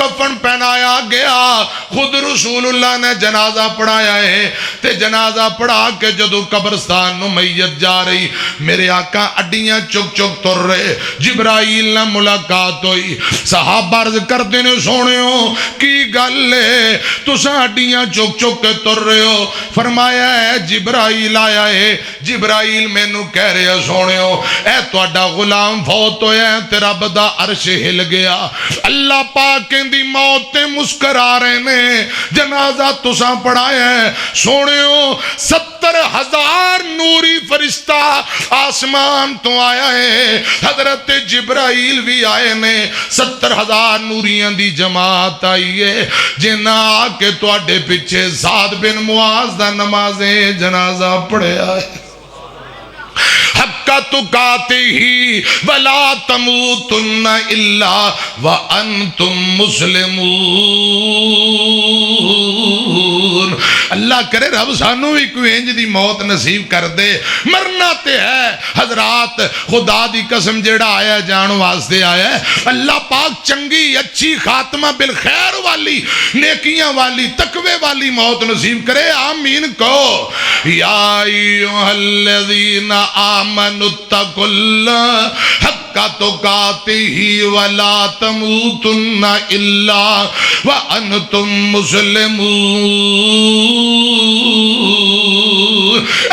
کفن پہنایا گیا. خود رسول اللہ نے جنازہ پڑھایا ہے تے جنازہ پڑھا کے جدو قبرستان نو میت جا رہی میرے آقا اڈیاں چک چک تر رہے. جبرائیل نہ ملاقات ہوئی. صحابہ عرض کردے نے سونےو کی گل ہے تساں اڈیاں چک چک کے تر رہے ہو؟ فرمایا ہے جبرائیل آیا ہے. جبرائیل مینوں کہہ رہے سونےو اے تہاڈا غلام فوت ہویا ہے تے رب دا عرش ہل گیا. اللہ پاک دی موت تے مسکرا رہے نے. جنازہ تساں پڑھایا ہے سونےو 70,000 نوری فرشتہ آسمان تو آیا ہے. حضرت جبرائیل بھی آئے نے. 70,000 نوریاں دی جماعت آئی ہے جنہ آ کے تواڈے پیچھے سعد بن معاذ دا نماز جنازہ پڑھیا ہے. حق تقاتہ ولا تموتن الا وانتم مسلمون. اللہ کرے رب سانو بھی کوئی انج دی موت نصیب کر دے. مرنا تے ہے حضرات خدا دی قسم جیڑا آیا جان واسطے آیا ہے. اللہ پاک چنگی اچھی خاتمہ بالخیر والی نیکیاں والی تقوی والی موت نصیب کرے. آمین کہو. یا ایھا الذین آمنوا اتقوا اللہ حق تقاتہ ولا تموتن الا وانتم مسلمون.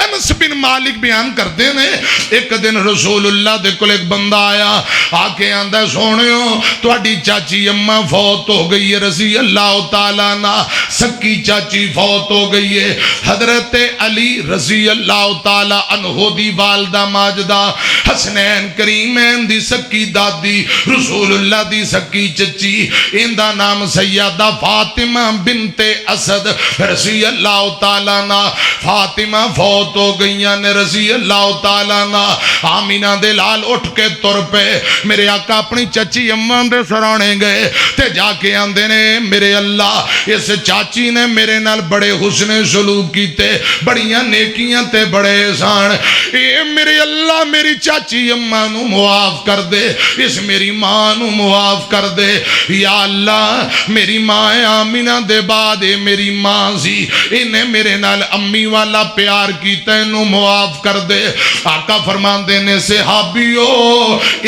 انس بن مالک بیان کرتے ہیں ایک دن رسول اللہ دے کول ایک بندہ آیا آ کے آندا سونےو تہاڈی چاچی اماں فوت ہو گئی ہے رضی اللہ تعالیٰ عنہ. سکی چاچی فوت ہو گئی ہے. حضرت علی رضی اللہ تعالیٰ عنہ دی والدہ ماجدہ حسنین کریمین دی سکی دادی رسول اللہ دی سکی چچی اندہ نام سیدہ فاطمہ بنت اسد رضی اللہ تعالیٰ عنہ. فاطمہ فوت ہو گئیاں نے رضی اللہ تعالیٰ عنہ. آمینہ دے لال اٹھ کے تر پہ میرے آقا اپنی چچی اماں دے سرانے گئے تے جا کے آندے نے میرے اللہ اس چاچی نے میرے نال بڑے حسن سلوک کیتے بڑیاں نیکیاں تے بڑے احسان. اے میرے اللہ میری چاچی اماں نو معاف کر دے. اس میری ماں نو معاف کر دے. یا اللہ میری ماں آمینہ دے بعد میری ماں سی انہیں میرے نال امی والا پیار کیتا انہوں معاف کر دے. آقا فرماندے نے صحابیو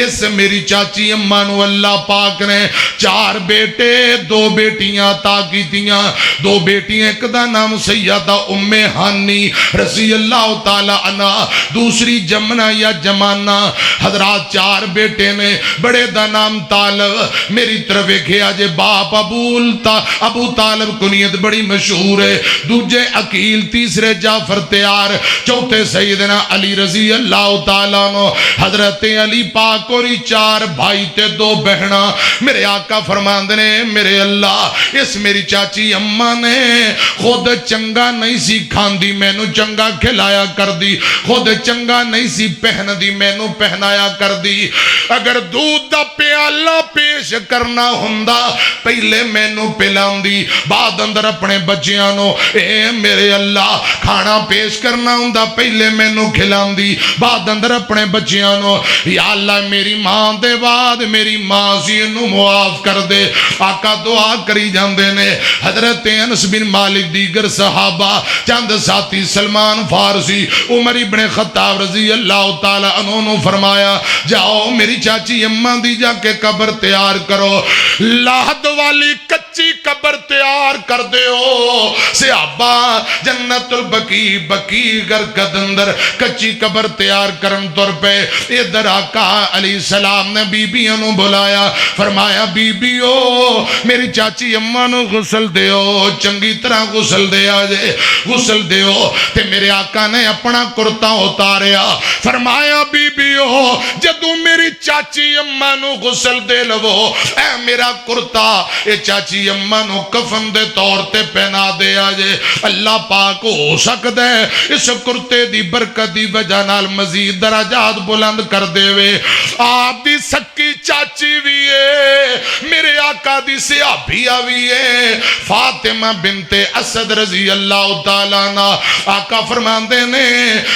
اس میری چاچی اماں نو اللہ پاک نے 4 بیٹے 2 بیٹیاں عطا کیتیاں. 2 بیٹیاں ایک دا نام سیدہ ام ہانی رضی اللہ تعالی عنہ دوسری جمنہ یا جمانہ. حضرات 4 بیٹے نے. بڑے دا نام طالب میری طرف ایکھیا جے باپ ابو طالب کنیت بڑی مشہور ہے. دوجے عقیل تیسرے جعفر تیار چوتھے سیدنا علی رضی اللہ تعالیٰ عنہ. حضرت علی پاک اور 4 بھائی تے 2 بہنا. میرے آقا فرماندے نے میرے اللہ اس میری چاچی اماں نے خود چنگا نہیں سی کھاندی مینوں چنگا کھلایا کر دی. خود چنگا نہیں سی پہن دی مینوں پہنایا کر دی. اگر دودھ دا پیالہ پیش کرنا ہوندا پہلے مینوں پلاندی بعد اندر اپنے بچیاں نو. اے میرے اللہ کھانا پیش کرنا ہوندا پہلے مینوں کھلاندی بعد اندر اپنے بچیاں نو. یا اللہ میری ماں دے بعد میری ماں سی انہوں معاف کر دے. آقا دعا کری جاندے نے. حضرت انس بن مالک دیگر صحابہ چند ساتھی سلمان فارسی عمر ابن خطاب رضی اللہ تعالیٰ عنہ نے فرمایا جاؤ میری چاچی اماں دی جا کے قبر تیار کرو. لاہد والی کچی قبر تیار کر دے ہو. صحابہ جنت البقیع بقیع گرکد اندر کچی قبر تیار کرن طور پہ ادھر آقا علیہ السلام نے بی بیوں نو بلایا. فرمایا بی بیو میری چاچی اماں نو غسل دیو چنگی طرح غسل دیا جے غسل دیو. تے میرے آقا نے اپنا کرتا اتاریا. فرمایا بی بیو جدو میری چاچی اماں نو غسل دے لو اے میرا کرتا اے چاچی اماں نو کفن دے طور تے پہنا دیا جے. اللہ پاک ہو سکتا ہے اس کرتے دی برکت دی وجہ نال مزید درجات بلند کر دے وے. آپ دی سکی چاچی بھی ہے میرے آقا دی صحابیہ بھی ہے فاطمہ بنت اسد رضی اللہ تعالیٰ عنہ. آقا فرماندے نے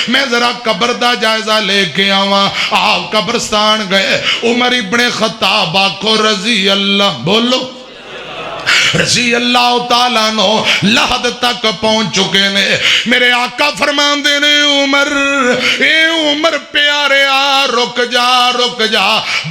میں ذرا قبر دا جائزہ لے کے آواں. آپ قبرستان گئے. عمر ابن خطاب کو رضی اللہ بولو رضی اللہ تعالیٰ نو لحد تک پہنچ چکے نے. میرے آقا فرماندے نے عمر اے عمر پیارے آ رک جا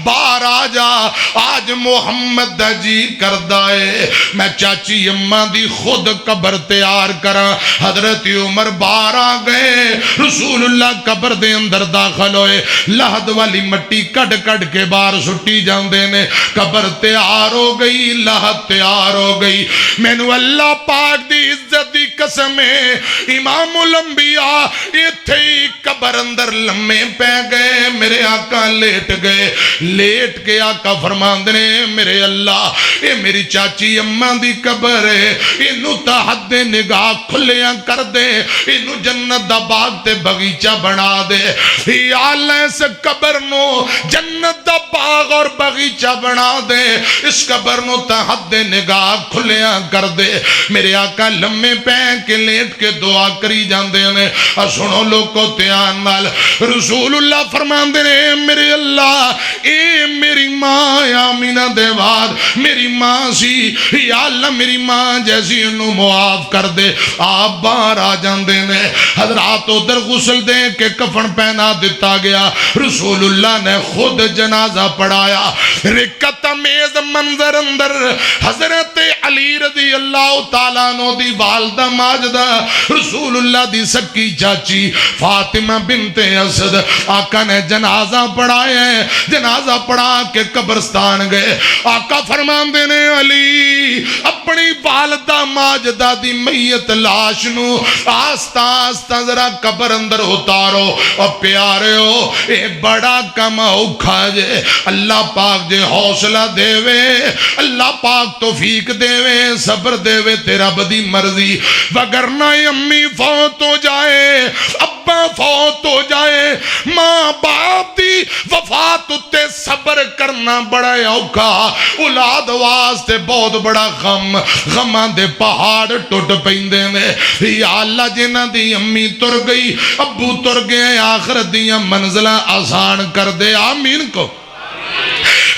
باہر آ جا. آج محمد دا جی کردہ ہے میں چاچی اماں دی خود قبر تیار کرا. حضرت عمر باہر آ گئے. رسول اللہ قبر دے اندر داخل ہوئے. لحد والی مٹی کڑ کڑ کے باہر سٹی جاندے نے. قبر تیار ہو گئی, لحد تیار ہو گئی. میں نو اللہ پاک دی عزت دی قسم ہے امام الانبیاء ایتھے ہی قبر اندر لمے پہ گئے. میرے آقا لیٹ گئے. لیٹ کے آقا فرماندے نے میرے اللہ اے میری چاچی اماں دی قبر ہے, اینو تحت نگاہ کھلیاں کر دے, اینو جنت دا باغ تے بغیچہ بنا دے. یا اللہ اس قبر نو جنت دا باغ اور بغیچہ بنا دے. اس قبر نو تحت نگاہ کھلیاں کر دے. میرے آقا لمے پہ کے لیٹ کے دعا کری جاندے نے. اور سنو لوگو دھیان نال رسول اللہ فرماندے نے میرے اللہ اے میری ماں آمینہ دے بعد میری ماں سی, یا اللہ میری ماں جیسی انہوں معاف کر دے. آپ باہر آ جاندے نے. حضرات ادھر غسل دے کے کفن پہنا دیتا گیا. رسول اللہ نے خود جنازہ پڑھایا. رکت امیز منظر اندر حضرت علی رضی اللہ تعالیٰ عنہ دی والدہ ماجدہ رسول اللہ دی سکی چاچی فاطمہ بنت اسد آقا نے جنازہ پڑھایا ہے. جنازہ پڑھا کے قبرستان گئے. آقا فرماندے نے علی اپنی والدہ ماجدہ دی میت لاش نو آستہ آستہ ذرا قبر اندر اتارو. اور پیارے ہو اے بڑا کم اوکھا جے. اللہ پاک جے حوصلہ دے وے, اللہ پاک توفیق دے وے, صبر دے وے, تیرا بدی مرضی. وگرنہ امی فوت ہو جائے, ابا فوت ہو جائے, ماں باپ دی وفات اتے صبر کرنا بڑا اوکھا. اولاد واسطے بہت بڑا غمان دے پہاڑ ٹوٹ پیندے نے. یا اللہ جنہ دی امی تر گئی, ابو تر گئے, آخرت دیاں منزلہ آسان کر دے. آمین کو.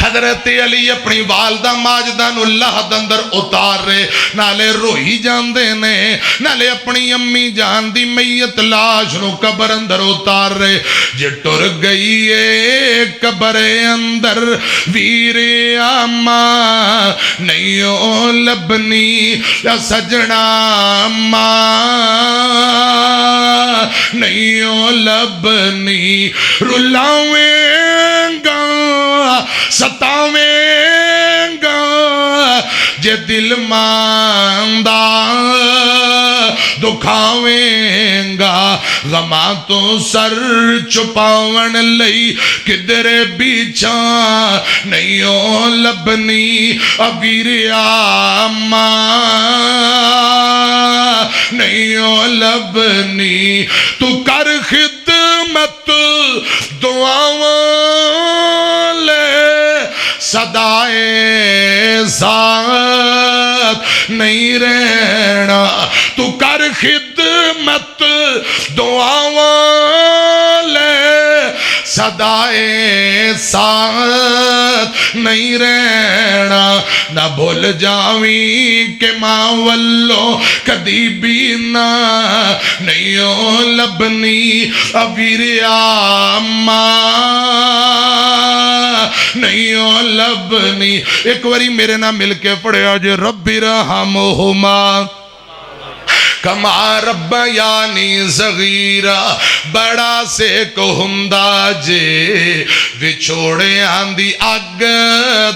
حضرت علی اپنی والدہ ماجدہ نو لحد اندر اتار رہے, نالے روئی جان دے نے, نالے اپنی امی جان دی میت لاش نو قبر اندر اتار رہے. جے ٹر گئی ہے قبر اندر ویر آماں نہیں لبنی یا سجنا ماں نہیں لبنی. رلاویں گا ستاویں گا جے دل ماندہ دکھاویں گا. غماں تو سر چھپاون لئی کدھر بیچاں نہیں لبنی ابیر آماں نہیں لبنی. تو کر خدمت دعاواں صدائے ساتھ نہیں رہنا. تو کر خدمت دعاواں لے صدائے ساتھ نہیں رہنا. نہ بھول جاویں کہ ماں والو کدی بھی نہ نہیں لبنی ابیر آماں نہیں لبنی. ایک واری میرے نہ مل کے پڑھیا جے رب رحمہما کما ربیانی صغیرہ. بڑا سے کو ہندہ جے وچھوڑے آندی اگ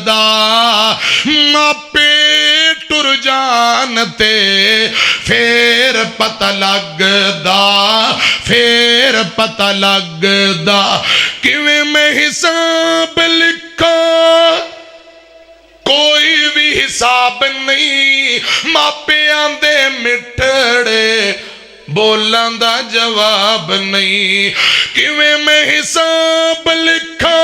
دا ماں پہ ٹر جانتے پھر پتہ لگ دا, پھر پتہ لگ دا کیویں میں حساب لکھا کوئی بھی حساب نہیں. ماپیاں دے مٹھڑے بولان دا جواب نہیں. کیویں میں حساب لکھا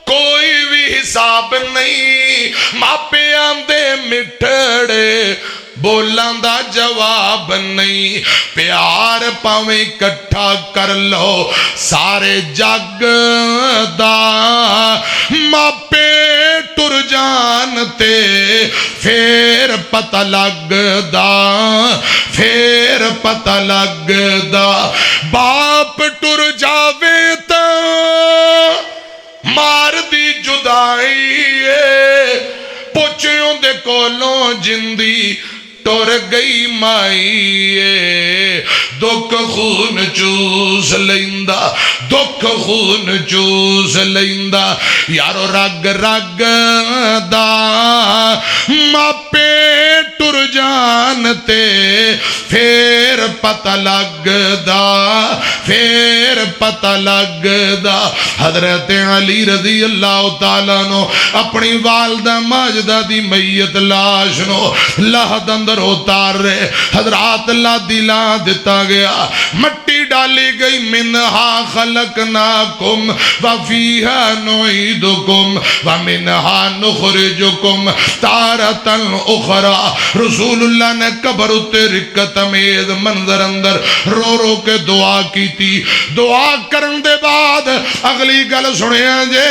کوئی بھی حساب نہیں. ماپیاں دے مٹھڑے بولان دا جواب نہیں. پیار پاویں اکٹھا کر لو سارے جگ دا, ماپے ٹر جانتے پھر پتہ لگدا پھر پتہ لگدا باپ ٹر جاوے تاں مار دی جدائی پوچھوں دے کولوں جندی ٹر گئی مائی دکھ خون چوس لیندا دکھ خون چوس لیندا یارو رگ رگ دا ماپے ٹر جان تے پھر پتہ لگدا پھر پتہ لگدا حضرت علی رضی اللہ تعالیٰ نو اپنی والدہ ماجدہ دی میت لاش نو لہد اندر اتار رہے حضرات اللہ دلا دیتا گیا مٹی ڈالی گئی منہا خلقناکم وفیہا نعیدکم ومنہا نخرجکم تارتاً اخرى رسول اللہ نے قبر اتے رکت امیز منظر اندر رو رو کے دعا کی تھی دعا کرن دے بعد اگلی گل سنیا جے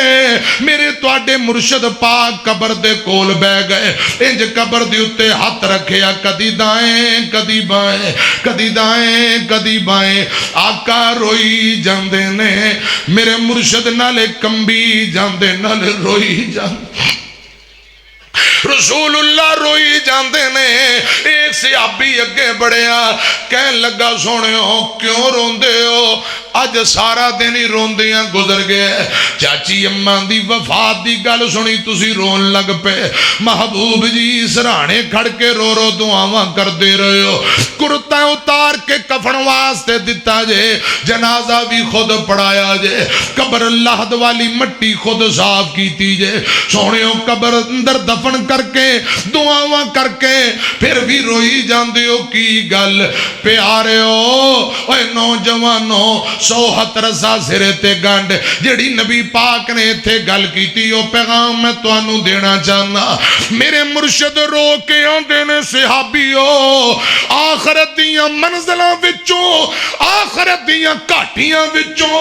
میرے تواڈے مرشد پاک قبر دے کول بہ گئے انج قبر دی اتے ہاتھ رکھیا کدی دائیں کدی بائیں کدی دائیں کدی بائیں آقا روئی جاندے نے میرے مرشد نالے کمبی جاندے نالے روئی جاندے رسول اللہ روئی جاندے نے ایک صحابی اگے بڑھیا کہن لگا سونیو کیوں روندے ہو اج سارا دن ہی روندیاں گزر گئے چاچی اماں دی وفات دی گل سنی تسی رون لگ پے محبوب جی سرانے کھڑ کے رو رو دعاواں کر دے رہے ہو کرتا اتار کے کفن واسطے دیتا جے جنازہ بھی خود پڑھایا جے قبر لحد والی مٹی خود صاف کیتی جے سونیو قبر اندر دفن کر کے دعاواں کر کے پھر بھی روئی جاندے ہو کی گل پیارے ہو اے نوجوانوں سوہت رسا سرے تے گانڈ جڑی نبی پاک نے تھے گل کی تھی او پیغام میں تو انو دینا چاہنا میرے مرشد رو کے آندے نے صحابیو آخرت دیاں منزلہ وچوں آخرت دیاں کاٹیاں وچوں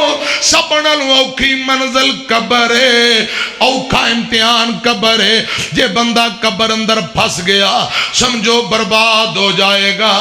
سبنل اوکھی منزل قبر ہے اوکھا امتحان قبر ہے جے بندہ قبر اندر پھس گیا سمجھو برباد ہو جائے گا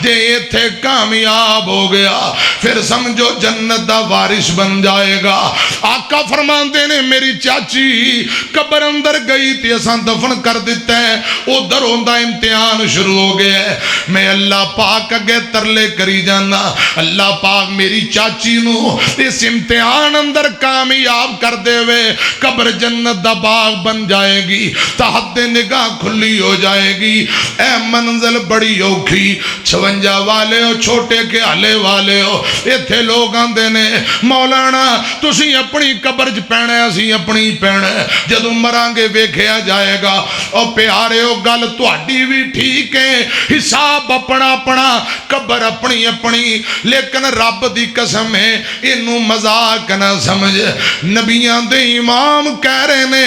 جے یہ تھے کامیاب ہو گیا پھر سمجھو جنت دا وارث بن جائے گا آقا فرماندے نے میری چاچی قبر اندر گئی تھی اساں دفن کر دیتا ہے ادھر ہوندہ امتحان شروع ہو گیا ہے میں اللہ پاک اگے ترلے کری جانا اللہ پاک میری چاچی نو اس امتحان اندر کامیاب کر دے وے قبر جنت دا باغ بن جائے گی تحت نگاہ کھلی ہو جائے گی اے منزل بڑی اوکھی 56 والے ہو چھوٹے کے حلے والے ہو ایتھے لوگ آندے نے مولانا تسی اپنی قبر چ پینا اسی اپنی پینا جدوں مرانگے ویکھیا جائے گا او پیارے ہو گل تہاڈی بھی ٹھیک ہے حساب اپنا اپنا قبر اپنی اپنی لیکن رب دی قسم ہے اینو مذاق نہ سمجھ نبیاں دے امام کہہ رہے نے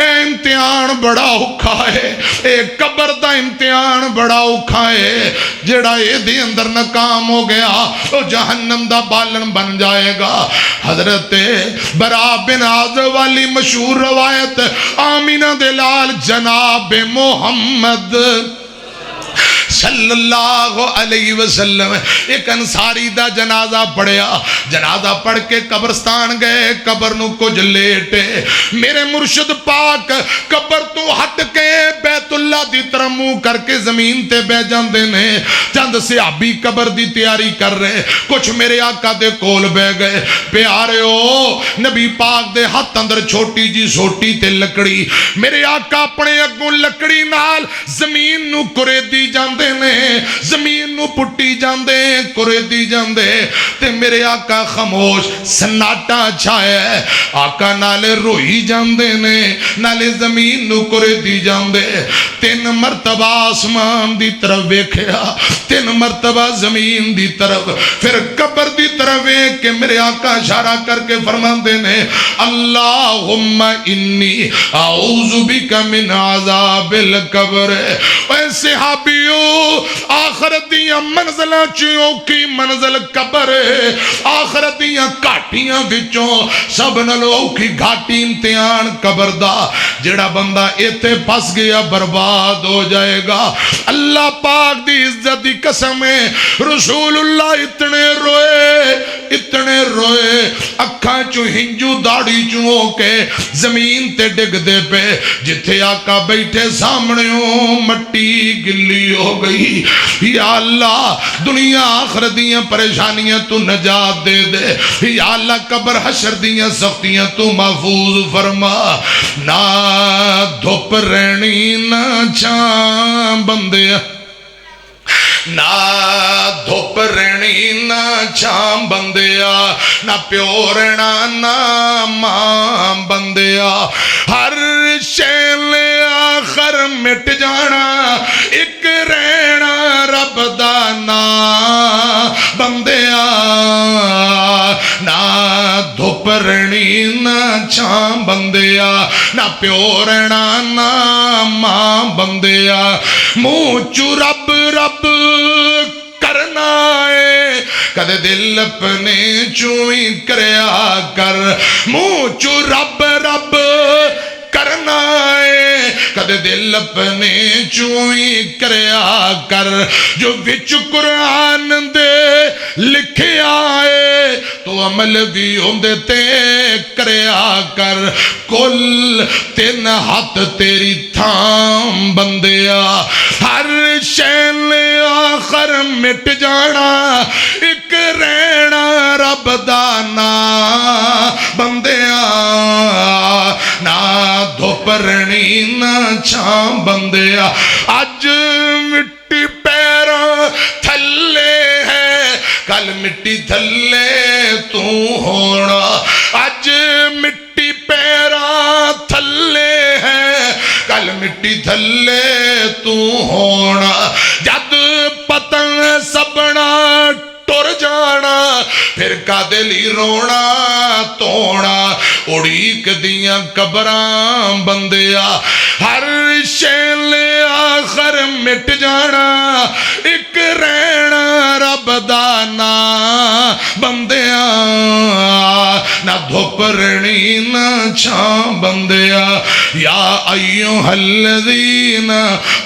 اے امتحان بڑا اوکھا ہے اے قبر دا امتحان بڑا اوکھا ہے جڑا اے دے اندر ناکام ہو گیا او جہنم دا بالن بن جائے گا حضرت برا بن عازب والی مشہور روایت آمینہ دلال جناب محمد صلی اللہ علیہ وسلم ایک انصاری دا جنازہ پڑھیا جنازہ پڑھ کے قبرستان گئے قبر نو کچھ لیٹے میرے مرشد پاک قبر تو ہٹ کے بیت اللہ دی طرح منہ کر کے زمین تے بہ جاندے نے چند صحابی قبر دی تیاری کر رہے کچھ میرے آقا دے کول بہ گئے پیارے ہو نبی پاک دے ہاتھ اندر چھوٹی جی سوٹی تے لکڑی میرے آقا اپنے اگوں لکڑی نال زمین نو کرے دی جاندے نے زمین نو پٹی جاندے کرے دی جاندے تے میرے آقا خاموش سناٹا چھایا ہے آقا نالے روئی جاندے نے نالے زمین نو کرے دی جاندے 3 مرتبہ آسمان دی طرف ویکھیا 3 مرتبہ زمین دی طرف پھر قبر دی طرف ویکھ کے میرے آقا اشارہ کر کے فرماندے نے اللہم انی اعوذ بک من عذاب القبر اے صحابیو آخرت دیاں منزلہ چیوں کی منزل قبر ہے آخرت دیاں کاٹ گھاٹیاں وچوں سب نالوں اوکھی گھاٹی امتحان قبر دا، جڑا بندہ ایتھے پھس گیا برباد ہو جائے گا۔ اللہ پاک دی عزت دی قسم ہے، رسول اللہ اتنے روئے اکھاں چوں ہنجو داڑھی چوں ہو کے زمین تے ڈگ دے پہ، جتھے آقا بیٹھے سامنے ہوں مٹی گلی ہو گئی۔ یا اللہ دنیا آخر دیاں پریشانیاں تو نجات دے دے، یا اللہ قبر حشر دیاں سختیاں تو محفوظ فرما۔ نہ دھوپ رہنی نہ چھاں بندے، نہ دھوپ رہنی نہ چھام بندیا، نہ پیو رہنا نہ ماں بندیا، ہر شے آخر مٹ جانا، ایک رہنا رب دا نام بندیا۔ نہ دھوپ رہنی نہ چھام بندیا، نہ پیو رہنا نہ ماں بندیا، منہ چو رب رب کرنا ہے، کدے دل اپنے چوئی کریا کر، منہ چو رب رب کرنا ہے، کدے دل اپنے چوئی کریا کر، جو وچ قرآن دے لکھے آئے تو عمل بھی ہوندے تے کریا کر، کل تین ہاتھ تیری تھام بندیا، ہر شین آخر مٹ جانا، ایک رہنا رب دا نام بندیا۔ نہ دھوپ رہنی نہ چھام بندیا، اج مٹی پیراں تھلے ہے، کل مٹی تھلے تو ہونا، اج مٹی پیراں تھلے ہے، کل مٹی تھلے تو ہونا، جد پتنگ سبنا ٹر جانا، پھر کا دلی رونا توڑا، اڑیک دیاں قبراں بندیا، ہر شیل آخر مٹ جانا، ایک رہنا رب دا نام بندیا۔ نہ دھوپ رہنی نہ چھاں بندیا، یا ایوہ الذین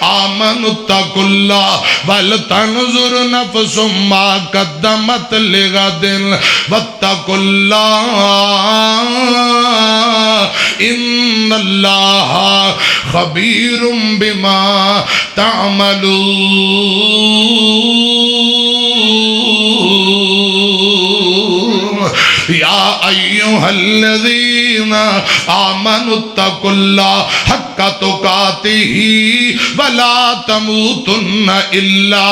آمنوا اتقوا اللہ ولتنظر نفس ما قدمت لغد واتقوا اللہ ان اللہ خبیر بما تعملون۔ یا ایوہ الذین آمنوا اتقوا اللہ حق تقاتہ ولا تموتن الا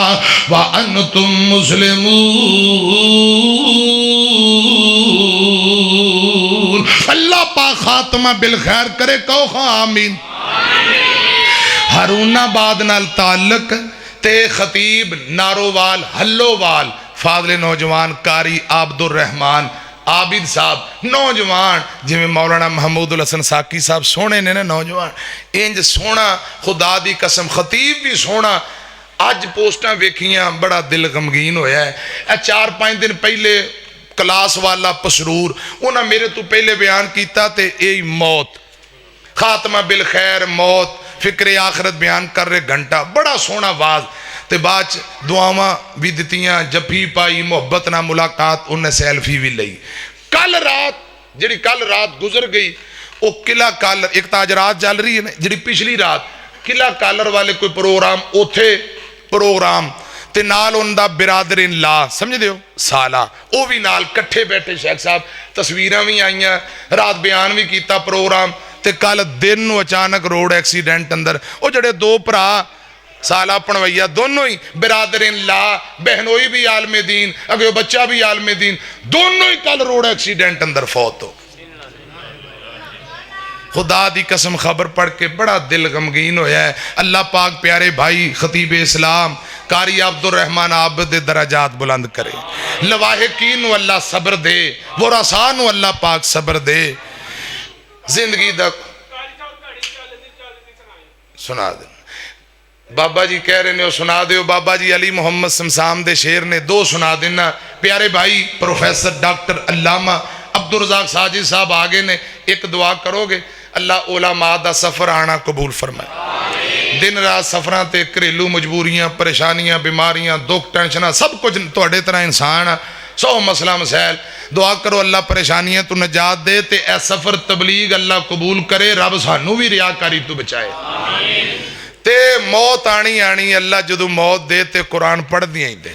وانتم مسلمون۔ اللہ پاک خاتمہ بالخیر کرے، کہو خواہ آمین۔ ہارون آباد نال تعلق تے خطیب نارووال ہلووال فاضل نوجوان قاری عبد الرحمن عابد صاحب نوجوان، جویں مولانا محمود الحسن ساکی صاحب سونے نے نا نوجوان، انج سونا خدا دی قسم، خطیب بھی سونا۔ آج پوسٹاں ویکھیاں بڑا دل غمگین ہویا ہے۔ 4-5 دن پہلے کلاس والا پسرور انہاں میرے تو پہلے بیان کیتا تے اے موت، خاتمہ بالخیر موت، فکر آخرت بیان کر رہے گھنٹہ، بڑا سونا واز تے بعد دعاواں بھی دتیاں، جپھی پائی، محبت نہ ملاقات، انہیں سیلفی بھی لئی۔ کل رات جڑی کل رات گزر گئی، وہ قلعہ کالر ایک تاجرات چل رہی ہے نا، جڑی پچھلی رات قلعہ کالر والے کوئی پروگرام اوتھے پروگرام تے نال ان دا برادر ان لا سمجھ دیو سالہ، او بھی نال کٹھے بیٹھے شیخ صاحب، تصویریں بھی آئیاں، رات بیان بھی کیتا پروگرام تے کل دن نو اچانک روڈ ایکسیڈنٹ اندر او جڑے دو پرا سالہ پنویا دونوں ہی برادر ان لا، بہنوئی بھی عالم دین، اگر بچہ بھی عالم دین، دونوں ہی کل روڈ ایکسیڈنٹ اندر فوت ہو۔ خدا دی قسم خبر پڑھ کے بڑا دل غمگین ہویا ہے۔ اللہ پاک پیارے بھائی خطیب اسلام قاری عبد الرحمن عابد درجات بلند کرے، لواحقین و اللہ صبر دے، ورثاء و اللہ پاک صبر دے۔ زندگی دا سنا دے بابا جی کہہ رہے نے سنا دیو، بابا جی علی محمد سمسام دے شیر نے 2 سنا دینا۔ پیارے بھائی پروفیسر ڈاکٹر علامہ عبدالرزاق ساجد صاحب آگے نے ایک دعا کرو گے اللہ علماء دا سفر آنا قبول فرمائے دن رات سفراں تے گھریلو مجبوریاں پریشانیاں بیماریاں دکھ ٹینشناں سب کچھ تواڈے طرح انسان 100 مسئلہ مسائل دعا کرو اللہ پریشانیاں تو نجات دے تے اے سفر تبلیغ اللہ قبول کرے رب سانو بھی ریاکاری تو بچائے تے موت آنی اللہ جدو موت دے تے قرآن پڑھ دیا ہی دے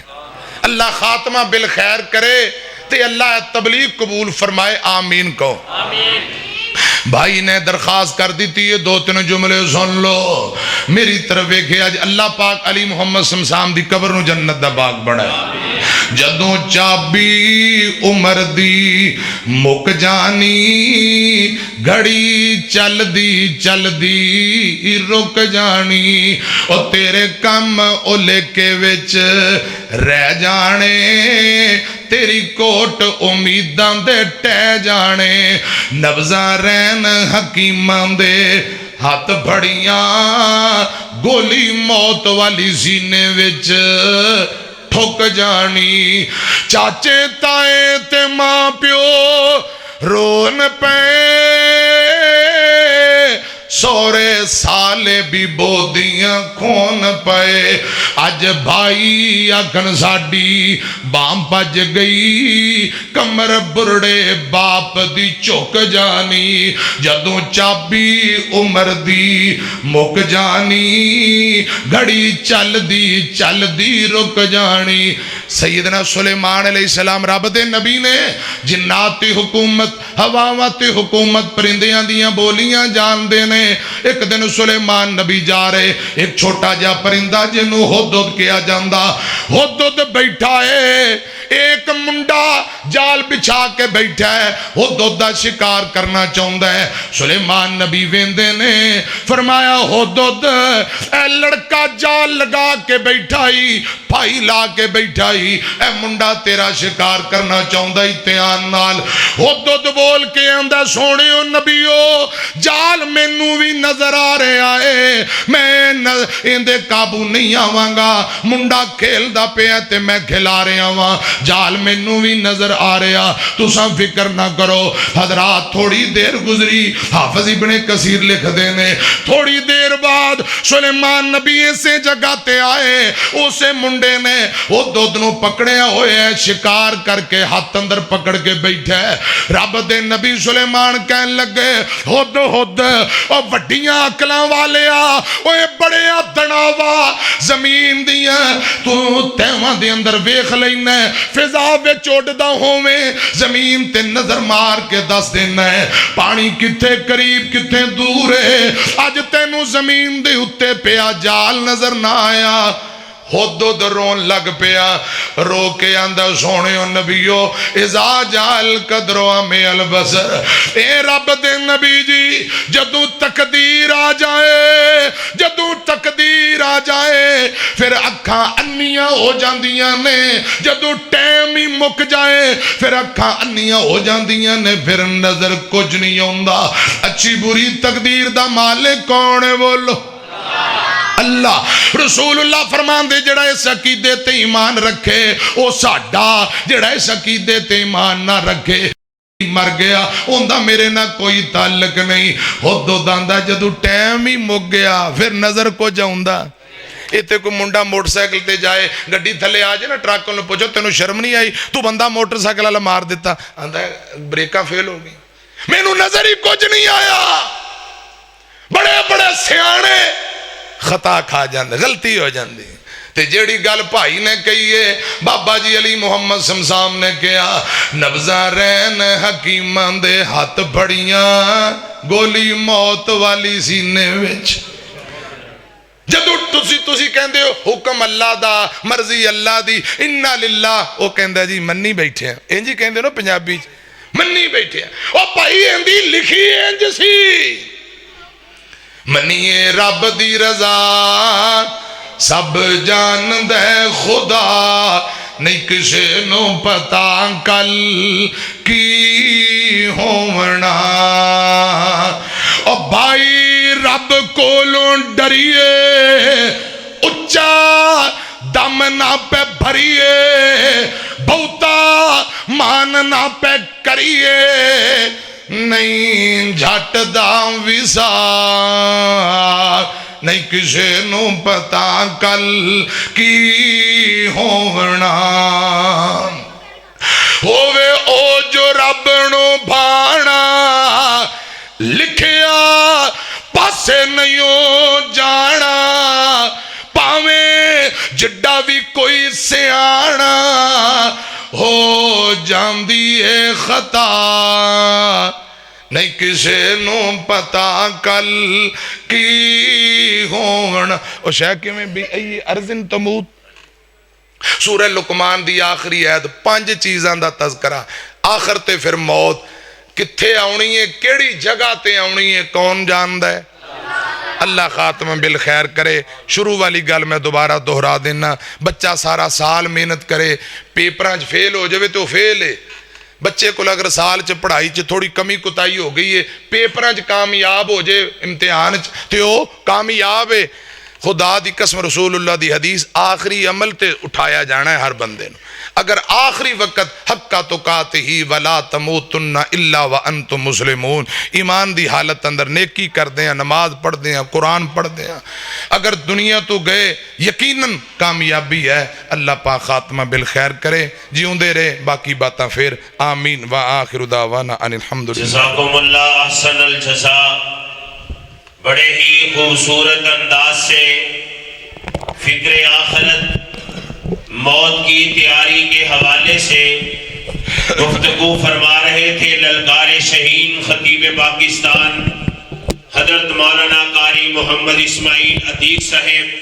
اللہ خاتمہ بالخیر کرے تے اللہ تبلیغ قبول فرمائے آمین کو بھائی نے درخواست کر دی تھی یہ 2-3 جملے سن لو میری طرف ایک ہے اللہ پاک علی محمد سمسام دی قبر نو جنت دا باغ بڑھائے جدوں چابی عمر دی مک جانی گھڑی چل دی رک جانی او تیرے کم او لے کے وچ رہ جانے تیری کوٹ امیداں دے ٹہ جانے نبضاں رہن حکیمان دے ہاتھ بھڑیاں گولی موت والی سینے وچ ٹھک جانی چاچے تائے تے ماں پیو رون پے سورے سالے بھی بودیاں کھون پائے اج بھائی آکھن ساڈی بام پج گئی کمر برڑے باپ دی چک جانی جدوں چابی عمر دی مک جانی گھڑی چل دی رک جانی سیدنا سلیمان علیہ السلام رب دے نبی نے جناتی حکومت ہواواتی حکومت پرندیاں دیاں بولیاں جان دینے ایک دن سلیمان نبی جا رہے ایک چھوٹا جا پرندہ جنہوں حدود کیا جاندہ حدود بیٹھا ہے ایک منڈا جال بچھا کے بیٹھا ہے حدود دا شکار کرنا چاہندہ ہے سلیمان نبی ویندے نے فرمایا حدود اے لڑکا جال لگا کے بیٹھائی پھائی لا کے بیٹھائی اے منڈا تیرا شکار کرنا چاہندہ اتیان نال حدود بول کے اندہ سونے و نبیو جال مینوں بھی نظر آ رہے آئے میں اندے قابو نہیں آوانگا منڈا کھیل دا پہ ہے تے میں کھلا رہے آوان جال مینوں بھی نظر آ رہا تو ساں فکر نہ کرو حضرات تھوڑی دیر گزری حافظ ابن کثیر لکھ دینے تھوڑی دیر بعد سلیمان نبی سے جگہ تے آئے اسے منڈے نے وہ دودنوں پکڑے ہوئے ہیں شکار کر کے ہاتھ اندر پکڑ کے بیٹھے رب دے نبی سلیمان کہن لگے ہد اور وڈیاں اکلاں والے اوے بڑے دناوا زمین دیاں تو تیواں دے اندر ویکھ لینا فضا وچ اڑدا ہوویں زمین تے نظر مار کے دس دینا ہے پانی کتھے قریب کتھے دور ہے اج تینوں زمین دے اتے پیا جال نظر نہ آیا حدود رون لگ پیا رو کے اندر سونے و نبیو ازا جال قدرو ہمیں البصر اے رب دے نبی جی جدوں تقدیر آ جائے پھر اکھاں انیاں ہو جاندیاں نے جدوں ٹائم ہی مک جائے پھر اکھاں انیاں ہو جاندیاں نے پھر نظر کچھ نہیں ہوندا اچھی بری تقدیر دا مالک کون ہے بولو اللہ رسول اللہ فرمان دے جڑا اس عقیدے تے ایمان رکھے او ساڈا جڑا اس عقیدے تے ایمان نہ رکھے مر گیا اندہ میرے نہ کوئی تعلق نہیں حدو داندہ جدو ٹائم ہی مک گیا پھر نظر کو جاؤندہ ایتے کوئی منڈا موٹر سائیکل تے جائے گڈی تھلے آجے نا ٹرک نے پوچھو تینوں شرم نہیں آئی تو بندہ موٹر سائیکل والا مار دیتا آندہ بریکاں فیل ہو گئی میں نو نظر ہی کچھ نہیں آیا بڑے بڑے سیانے خطا کھا جاندے غلطی ہو جاندی تے جیڑی گل بھائی نے کہی ہے بابا جی علی محمد سمسام نے کہا نبضاں رہن حکیمان دے ہاتھ بڑیاں گولی موت والی سینے وچ جدو تسی کہندے ہو حکم اللہ دا مرضی اللہ دی انہا للہ او کہندہ جی منی بیٹھے ہیں این جی کہندے نو پنجابی منی بیٹھے ہیں او بھائی اندی لکھی انج سی منیے رب دی رضا سب جان دے خدا نہیں کسے نو پتا کل کی ہونا اور بھائی رب کولوں ڈریے اچھا دم نہ پہ بھریے بہتا مان نہ پہ کریے نہیں جھٹ دا وصال نہیں کسے نو پتا کل کی ہونا ہووے او جو رب نو بھانا لکھیا پاسے نہیں جانا پاویں جڈا بھی کوئی سیانا ہو جاندی ہے خطا نہیں کسے نو پتا کل کی ہونا او شاکی میں بھی ای ارزن تموت سورہ لقمان دی آخری آیت 5 چیزاں دا تذکرہ آخر تے پھر موت کتھے آونی ہے کیڑی جگہ تے آونی ہے کون جاندہ ہے اللہ خاتمہ بالخیر کرے شروع والی گل میں دوبارہ دہرا دینا بچہ سارا سال محنت کرے پیپرانچ فیل ہو جائے تو فیل ہے بچے کو اگر سال چ پڑھائی چ تھوڑی کمی کتائی ہو گئی ہے پیپرانچ کامیاب ہو جائے امتحان تے ہو کامیاب ہے خدا دی قسم رسول اللہ دی حدیث آخری عمل تے اٹھایا جانا ہے ہر بندے نو اگر آخری وقت حقا تقاتہی ولا تموتن الا وانتم مسلمون ایمان دی حالت اندر نیکی کر دیں نماز پڑھ دیں قرآن پڑھ دیں اگر دنیا تو گئے یقیناً کامیابی ہے اللہ پاک خاتمہ بالخیر کرے جیوں دے رہے باقی باتاں پھر آمین وآخر دعوانا ان الحمدللہ جزاکم اللہ احسن الجزاء بڑے ہی خوبصورت انداز سے فکر آخرت موت کی تیاری کے حوالے سے گفتگو فرما رہے تھے للکار شہین خطیب پاکستان حضرت مولانا قاری محمد اسماعیل عتیق صاحب